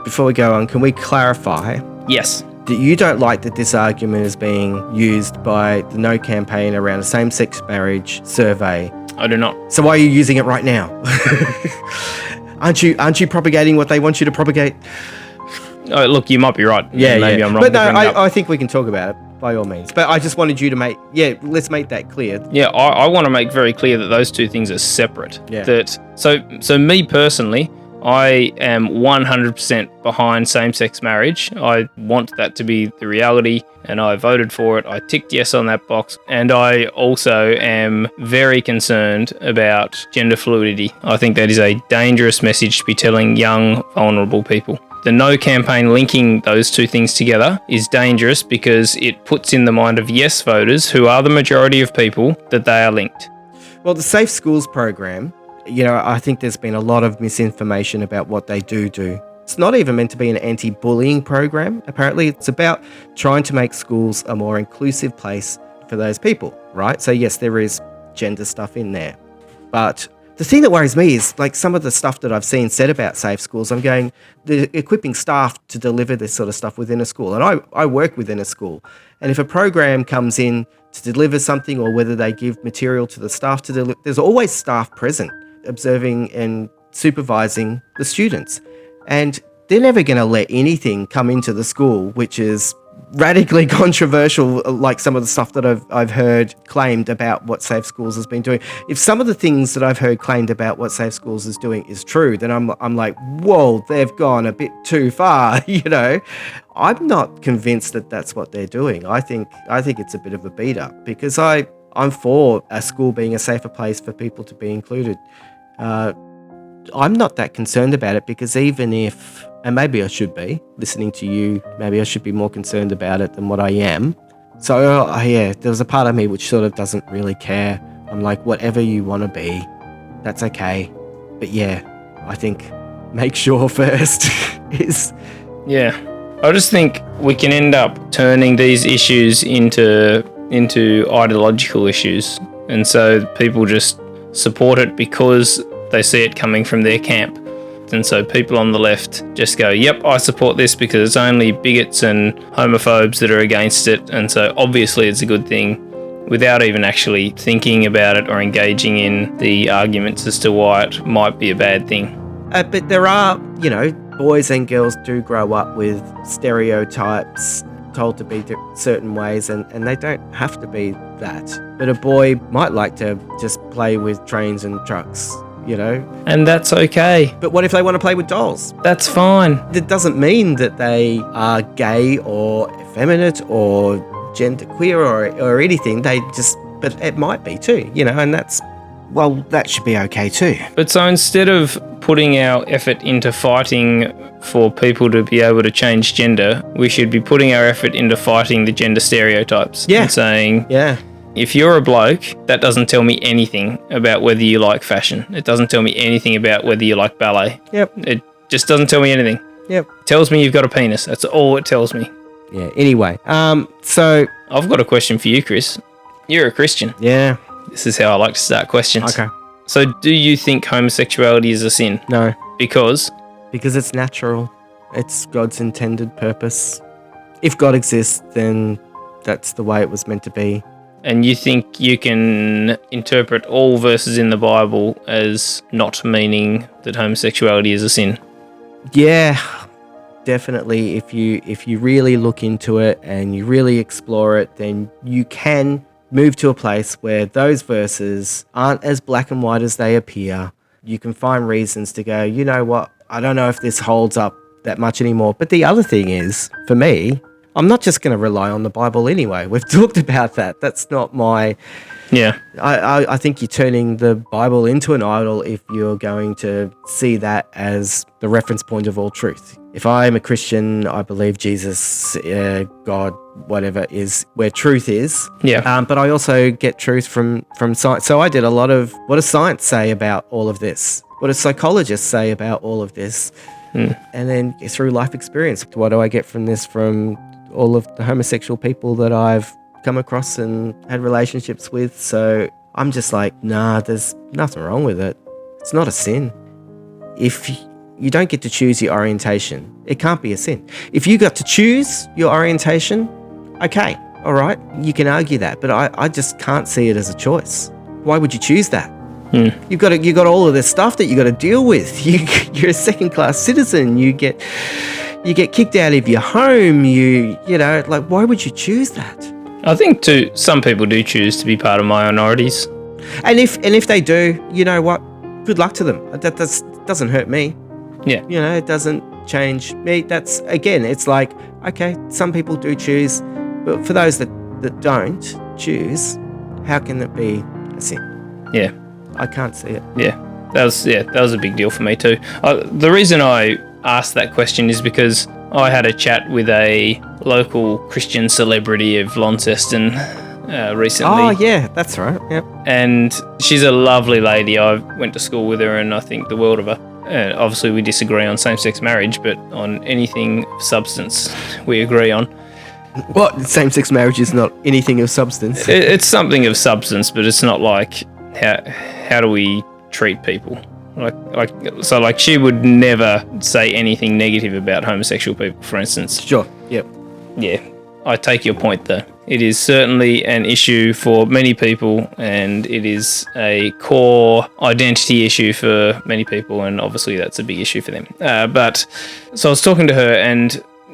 Before we go on, can we clarify? Yes. That you don't like that this argument is being used by the No campaign around a same-sex marriage survey. I do not. So why are you using it right now? Aren't you propagating what they want you to propagate? Oh, look, you might be right. Maybe I'm wrong. But no, I think we can talk about it by all means. But I just wanted you to let's make that clear. Yeah, I want to make very clear that those two things are separate. Yeah. So me personally, I am 100% behind same-sex marriage. I want that to be the reality, and I voted for it. I ticked yes on that box, and I also am very concerned about gender fluidity. I think that is a dangerous message to be telling young, vulnerable people. The No campaign linking those two things together is dangerous because it puts in the mind of yes voters, who are the majority of people, that they are linked. Well, the Safe Schools program, I think there's been a lot of misinformation about what they do. It's not even meant to be an anti-bullying program. Apparently, it's about trying to make schools a more inclusive place for those people, right? So yes, there is gender stuff in there. But the thing that worries me is like some of the stuff that I've seen said about Safe Schools. I'm going, they're equipping staff to deliver this sort of stuff within a school. And I work within a school. And if a program comes in to deliver something, or whether they give material to the staff to deliver, there's always staff present observing and supervising the students. And they're never going to let anything come into the school which is radically controversial, like some of the stuff that I've heard claimed about what Safe Schools has been doing. If some of the things that I've heard claimed about what Safe Schools is doing is true, then I'm like, whoa, they've gone a bit too far. I'm not convinced that that's what they're doing. I think it's a bit of a beat up, because I'm for a school being a safer place for people to be included. I'm not that concerned about it, because even if, and maybe I should be, listening to you, maybe I should be more concerned about it than what I am. So there was a part of me which sort of doesn't really care. I'm like, whatever you want to be, that's okay. But yeah, I think make sure first is... Yeah. I just think we can end up turning these issues into ideological issues. And so people just support it because they see it coming from their camp. And so people on the left just go, yep, I support this because it's only bigots and homophobes that are against it. And so obviously it's a good thing, without even actually thinking about it or engaging in the arguments as to why it might be a bad thing. But there are, boys and girls do grow up with stereotypes, told to be certain ways, and they don't have to be that. But a boy might like to just play with trains and trucks, And that's okay. But what if they want to play with dolls? That's fine. It doesn't mean that they are gay or effeminate or genderqueer or anything. But it might be too, and that should be okay too. But so instead of putting our effort into fighting for people to be able to change gender, we should be putting our effort into fighting the gender stereotypes. Yeah. And saying, yeah, if you're a bloke, that doesn't tell me anything about whether you like fashion. It doesn't tell me anything about whether you like ballet. Yep. It just doesn't tell me anything. Yep. It tells me you've got a penis. That's all it tells me. Yeah. Anyway, so I've got a question for you, Chris. You're a Christian. Yeah. This is how I like to start questions. Okay. So do you think homosexuality is a sin? No. Because it's natural. It's God's intended purpose. If God exists, then that's the way it was meant to be. And you think you can interpret all verses in the Bible as not meaning that homosexuality is a sin? Yeah, definitely. If you really look into it and you really explore it, then you can move to a place where those verses aren't as black and white as they appear. You can find reasons to go, you know what, I don't know if this holds up that much anymore. But the other thing is, for me, I'm not just going to rely on the Bible anyway. We've talked about that. That's not my... Yeah. I think you're turning the Bible into an idol if you're going to see that as the reference point of all truth. If I am a Christian, I believe Jesus, God, whatever, is where truth is. Yeah. But I also get truth from science. So I did a lot of, what does science say about all of this? What do psychologists say about all of this? And then through life experience, what do I get from this from all of the homosexual people that I've come across and had relationships with? So I'm just like, nah, there's nothing wrong with it. It's not a sin. If you don't get to choose your orientation, it can't be a sin. If you got to choose your orientation, okay, all right, you can argue that, but I just can't see it as a choice. Why would you choose that? You've got all of this stuff that you got to deal with. You're a second-class citizen. You get kicked out of your home. You know, like, why would you choose that? I think too, some people do choose to be part of minorities. And if they do, you know what? Good luck to them. That doesn't hurt me. Yeah. You know, it doesn't change me. That's, again, it's like, okay, some people do choose, but for those that don't choose, how can it be a sin? Yeah. I can't see it. Yeah. That was a big deal for me too. The reason I asked that question is because I had a chat with a local Christian celebrity of Launceston recently. Oh, yeah, that's right. Yep. And she's a lovely lady. I went to school with her and I think the world of her. Obviously, we disagree on same-sex marriage, but on anything of substance, we agree on. What? Same-sex marriage is not anything of substance? It's something of substance, but it's not like how do we treat people? Like she would never say anything negative about homosexual people, for instance. Sure. Yep. Yeah, I take your point though. It is certainly an issue for many people, and it is a core identity issue for many people, and obviously that's a big issue for them. But so I was talking to her, and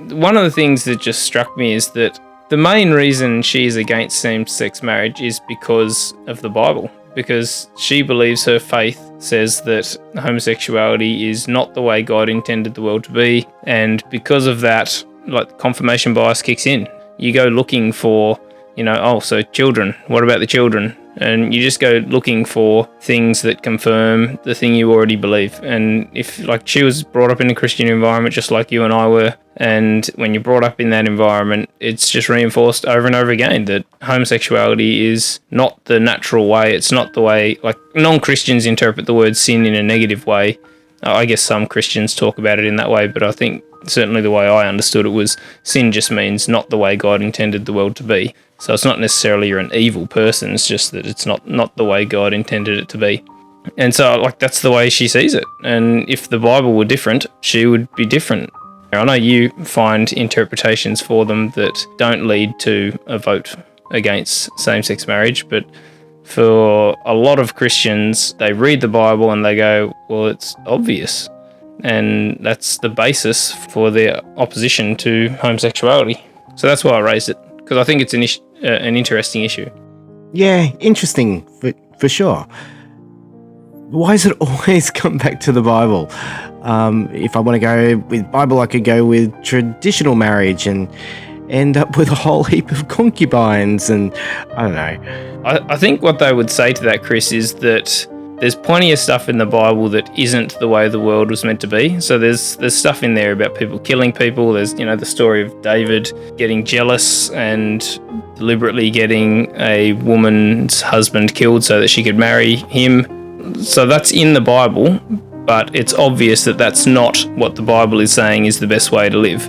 one of the things that just struck me is that the main reason she's against same-sex marriage is because of the Bible. Because she believes her faith says that homosexuality is not the way God intended the world to be, and because of that, like, confirmation bias kicks in. You go looking for, so children, what about the children? And you just go looking for things that confirm the thing you already believe. And if, like, she was brought up in a Christian environment just like you and I were, and when you're brought up in that environment, it's just reinforced over and over again that homosexuality is not the natural way. It's not the way, like, non-Christians interpret the word sin in a negative way. I guess some Christians talk about it in that way, but I think certainly the way I understood it was sin just means not the way God intended the world to be. So it's not necessarily you're an evil person, it's just that it's not the way God intended it to be. And so, like, that's the way she sees it. And if the Bible were different, she would be different. I know you find interpretations for them that don't lead to a vote against same-sex marriage, but for a lot of Christians, they read the Bible and they go, well, it's obvious. And that's the basis for their opposition to homosexuality. So that's why I raised it, because I think it's an interesting issue. Yeah, interesting, for sure. Why does it always come back to the Bible? If I want to go with Bible, I could go with traditional marriage and end up with a whole heap of concubines, and I don't know. I think what they would say to that, Chris, is that there's plenty of stuff in the Bible that isn't the way the world was meant to be. So there's stuff in there about people killing people. There's, the story of David getting jealous and deliberately getting a woman's husband killed so that she could marry him. So that's in the Bible, but it's obvious that that's not what the Bible is saying is the best way to live.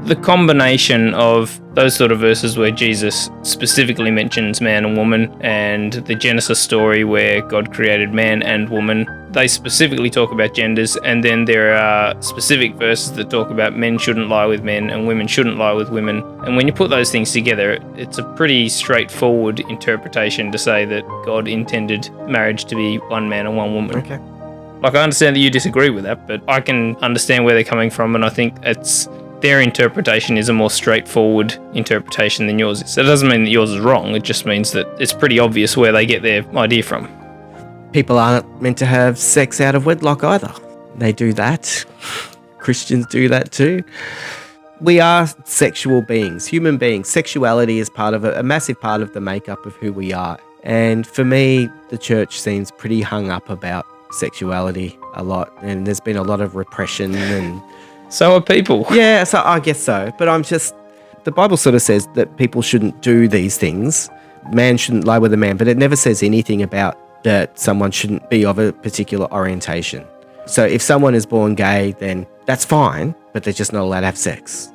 The combination of those sort of verses where Jesus specifically mentions man and woman, and the Genesis story where God created man and woman, they specifically talk about genders, and then there are specific verses that talk about men shouldn't lie with men and women shouldn't lie with women. And when you put those things together, it's a pretty straightforward interpretation to say that God intended marriage to be one man and one woman. Okay. Like, I understand that you disagree with that, but I can understand where they're coming from, and I think their interpretation is a more straightforward interpretation than yours is. It doesn't mean that yours is wrong, it just means that it's pretty obvious where they get their idea from. People aren't meant to have sex out of wedlock either. They do that. Christians do that too. we are sexual beings, human beings. Sexuality is part of a massive part of the makeup of who we are. And for me, the church seems pretty hung up about sexuality a lot. And there's been a lot of repression and... So are people. Yeah, so I guess so. But the Bible sort of says that people shouldn't do these things. Man shouldn't lie with a man, but it never says anything about that someone shouldn't be of a particular orientation. So if someone is born gay, then that's fine, but they're just not allowed to have sex.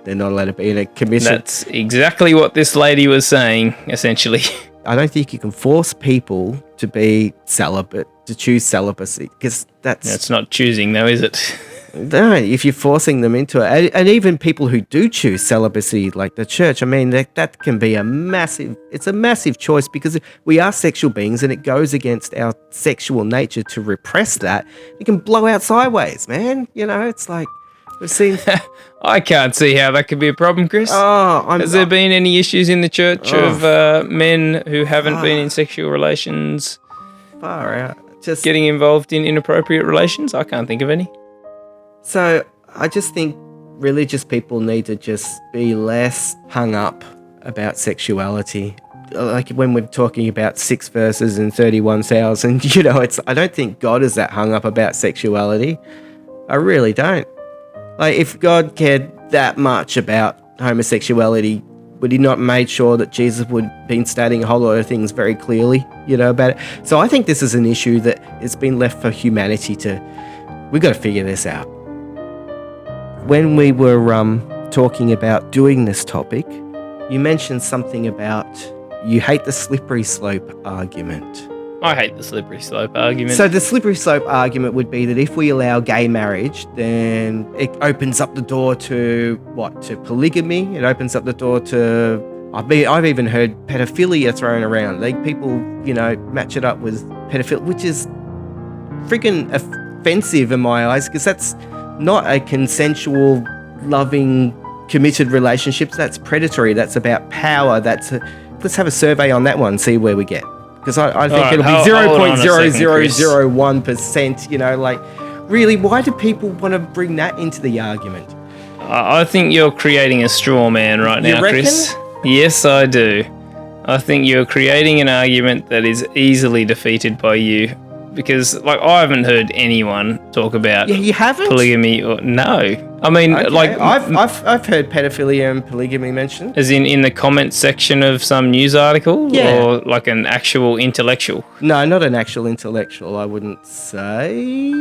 They're not allowed to be in a commission. That's exactly what this lady was saying, essentially. I don't think you can force people to be celibate, to choose celibacy, because That's not choosing, though, is it? No, if you're forcing them into it, and even people who do choose celibacy, like the church, I mean, that can be a massive choice, because we are sexual beings and it goes against our sexual nature to repress that. It can blow out sideways, man. You know, it's like we've seen. I can't see how that could be a problem, Chris. Has there been any issues in the church of men who haven't been in sexual relations far out, just getting involved in inappropriate relations? I can't think of any. So I just think religious people need to just be less hung up about sexuality. Like when we're talking about 6 verses and 31,000, you know, I don't think God is that hung up about sexuality. I really don't. Like if God cared that much about homosexuality, would he not made sure that Jesus would been stating a whole lot of things very clearly, you know, about it? So I think this is an issue that it's been left for humanity we've got to figure this out. When we were talking about doing this topic, you mentioned something about you hate the slippery slope argument. I hate the slippery slope argument. So the slippery slope argument would be that if we allow gay marriage, then it opens up the door to what? To polygamy. It opens up the door to... I've even heard pedophilia thrown around. Like people, you know, match it up with pedophilia, which is freaking offensive in my eyes, because that's not a consensual, loving, committed relationship. That's predatory. That's about power. Let's have a survey on that one, see where we get. Because I think it'll be 0.0001%, you know, like, really, why do people want to bring that into the argument? I think you're creating a straw man right now, Chris. Yes, I do. I think you're creating an argument that is easily defeated by you. Because, like, I haven't heard anyone talk about you haven't? Polygamy or no. I mean, okay. like I've heard pedophilia and polygamy mentioned. As in the comment section of some news article, yeah. Or like an actual intellectual. No, not an actual intellectual. I wouldn't say.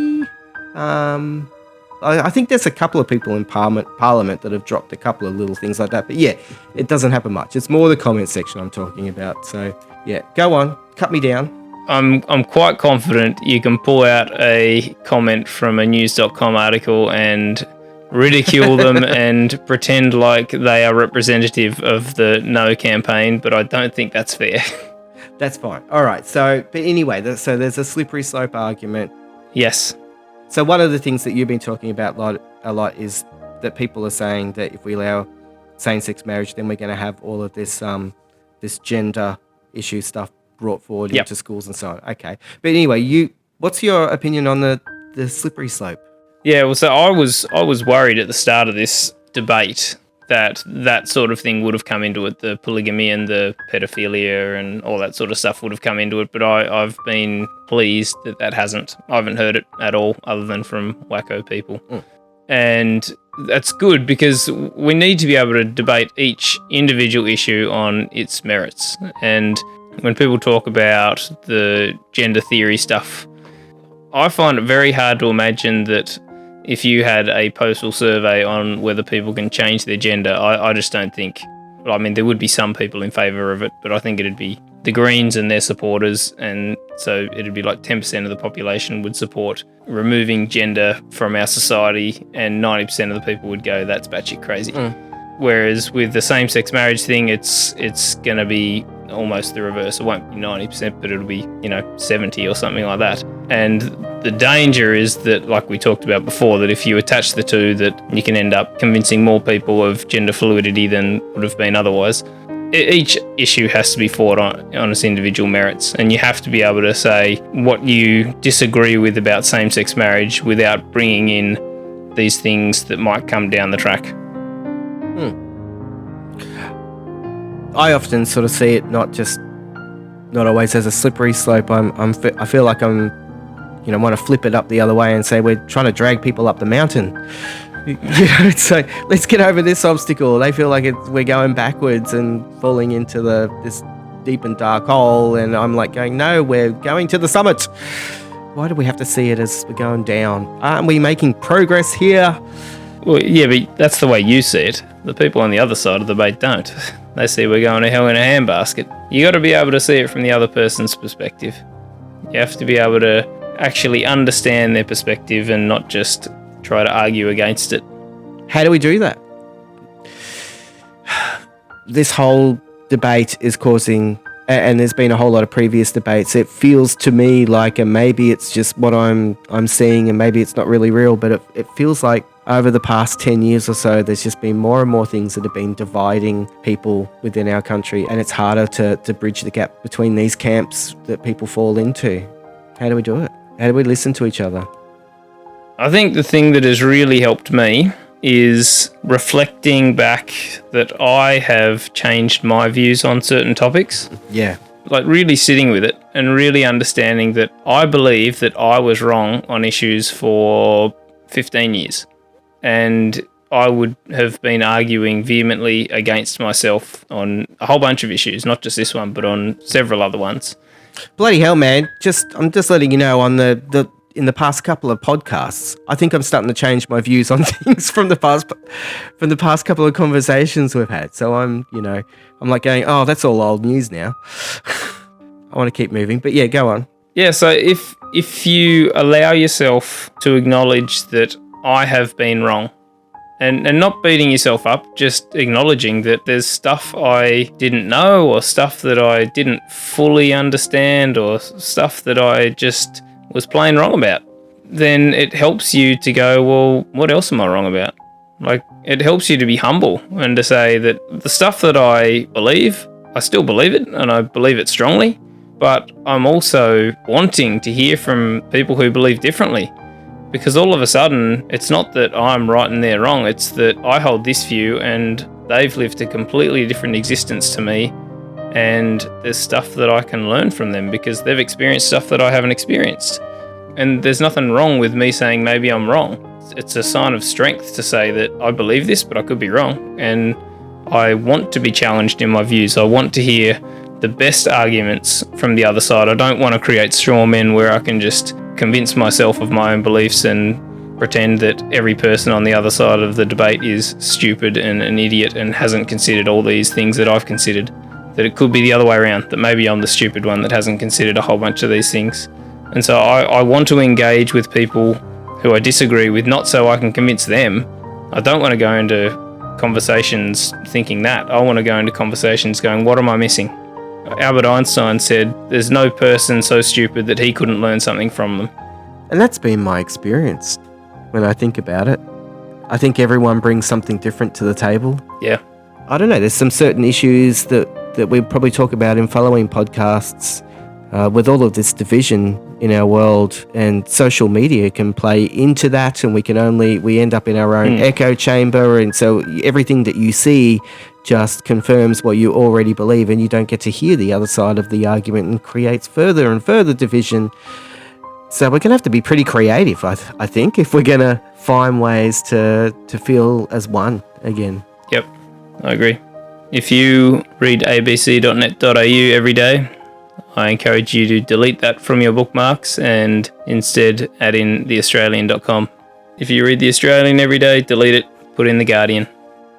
I think there's a couple of people in Parliament that have dropped a couple of little things like that. But yeah, it doesn't happen much. It's more the comment section I'm talking about. So yeah, go on, cut me down. I'm quite confident you can pull out a comment from a news.com article and ridicule them and pretend like they are representative of the No campaign, but I don't think that's fair. That's fine. All right. So, but anyway, so there's a slippery slope argument. Yes. So one of the things that you've been talking about a lot is that people are saying that if we allow same-sex marriage, then we're going to have all of this this gender issue stuff brought forward into schools and so on. Okay. But anyway, what's your opinion on the slippery slope? Yeah, well, so I was worried at the start of this debate that sort of thing would have come into it, the polygamy and the pedophilia and all that sort of stuff would have come into it, but I've been pleased that hasn't. I haven't heard it at all other than from wacko people. And that's good because we need to be able to debate each individual issue on its merits. And when people talk about the gender theory stuff, I find it very hard to imagine that if you had a postal survey on whether people can change their gender, I just don't think... Well, I mean, there would be some people in favour of it, but I think it'd be the Greens and their supporters, and so it'd be like 10% of the population would support removing gender from our society, and 90% of the people would go, that's batshit crazy. Whereas with the same-sex marriage thing, it's going to be almost the reverse. It won't be 90%, but it'll be, 70 or something like that. And the danger is that, like we talked about before, that if you attach the two, that you can end up convincing more people of gender fluidity than would have been otherwise. Each issue has to be fought on its individual merits, and you have to be able to say what you disagree with about same-sex marriage without bringing in these things that might come down the track. I often sort of see it not always as a slippery slope. I feel like I'm, want to flip it up the other way and say we're trying to drag people up the mountain. It's like, let's get over this obstacle. They feel like we're going backwards and falling into this deep and dark hole, and I'm like going, no, we're going to the summit. Why do we have to see it as we're going down? Aren't we making progress here? Well, yeah, but that's the way you see it. The people on the other side of the debate don't. They see we're going to hell in a handbasket. You got to be able to see it from the other person's perspective. You have to be able to actually understand their perspective and not just try to argue against it. How do we do that? This whole debate is causing, and there's been a whole lot of previous debates, it feels to me like, and maybe it's just what I'm seeing and maybe it's not really real, but it feels like over the past 10 years or so, there's just been more and more things that have been dividing people within our country, and it's harder to bridge the gap between these camps that people fall into. How do we do it? How do we listen to each other? I think the thing that has really helped me is reflecting back that I have changed my views on certain topics. Yeah. Like really sitting with it and really understanding that I believe that I was wrong on issues for 15 years. And I would have been arguing vehemently against myself on a whole bunch of issues, not just this one, but on several other ones. Bloody hell, man. I'm just letting you know, on in the past couple of podcasts, I think I'm starting to change my views on things from the past couple of conversations we've had. So I'm like going, oh, that's all old news now. I want to keep moving, but yeah, go on. Yeah, so if you allow yourself to acknowledge that I have been wrong, and not beating yourself up, just acknowledging that there's stuff I didn't know, or stuff that I didn't fully understand, or stuff that I just was plain wrong about, then it helps you to go, well, what else am I wrong about? Like, it helps you to be humble and to say that the stuff that I believe, I still believe it, and I believe it strongly, but I'm also wanting to hear from people who believe differently. Because all of a sudden, it's not that I'm right and they're wrong, it's that I hold this view and they've lived a completely different existence to me, and there's stuff that I can learn from them because they've experienced stuff that I haven't experienced. And there's nothing wrong with me saying maybe I'm wrong. It's a sign of strength to say that I believe this, but I could be wrong. And I want to be challenged in my views. I want to hear the best arguments from the other side. I don't want to create straw men where I can just convince myself of my own beliefs and pretend that every person on the other side of the debate is stupid and an idiot and hasn't considered all these things that I've considered. That it could be the other way around, that maybe I'm the stupid one that hasn't considered a whole bunch of these things. And so I want to engage with people who I disagree with, not so I can convince them. I don't want to go into conversations thinking that. I want to go into conversations going, what am I missing? Albert Einstein said, there's no person so stupid that he couldn't learn something from them. And that's been my experience when I think about it. I think everyone brings something different to the table. Yeah. I don't know, there's some certain issues that we'll probably talk about in following podcasts with all of this division in our world, and social media can play into that, and we end up in our own echo chamber, and so everything that you see just confirms what you already believe, and you don't get to hear the other side of the argument, and creates further and further division. So we're going to have to be pretty creative, I think, if we're going to find ways to feel as one again. Yep, I agree. If you read abc.net.au every day, I encourage you to delete that from your bookmarks and instead add in theaustralian.com. If you read The Australian every day, delete it, put in The Guardian.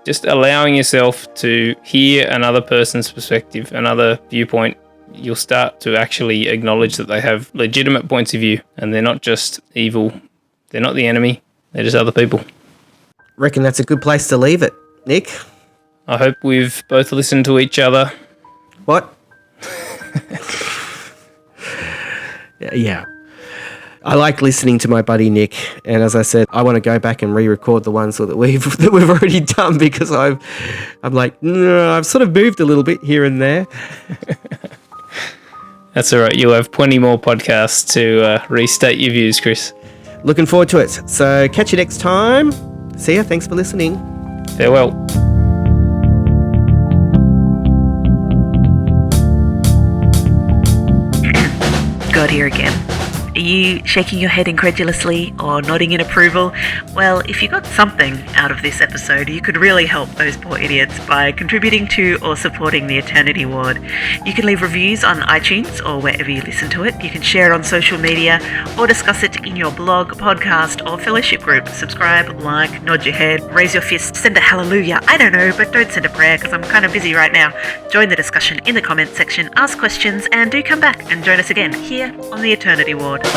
Just allowing yourself to hear another person's perspective, another viewpoint, you'll start to actually acknowledge that they have legitimate points of view and they're not just evil. They're not the enemy. They're just other people. Reckon that's a good place to leave it. Nick? I hope we've both listened to each other. What? Yeah. I like listening to my buddy Nick, and as I said, I want to go back and re-record the ones that we've already done, because I'm like, no, I've sort of moved a little bit here and there. That's all right. You'll have plenty more podcasts to restate your views, Chris. Looking forward to it. So catch you next time. See ya. Thanks for listening. Farewell. Todd here again. Are you shaking your head incredulously or nodding in approval? Well, if you got something out of this episode, you could really help those poor idiots by contributing to or supporting the Eternity Ward. You can leave reviews on iTunes or wherever you listen to it. You can share it on social media or discuss it in your blog, podcast, or fellowship group. Subscribe, like, nod your head, raise your fist, send a hallelujah. I don't know, but don't send a prayer because I'm kind of busy right now. Join the discussion in the comments section, ask questions, and do come back and join us again here on the Eternity Ward.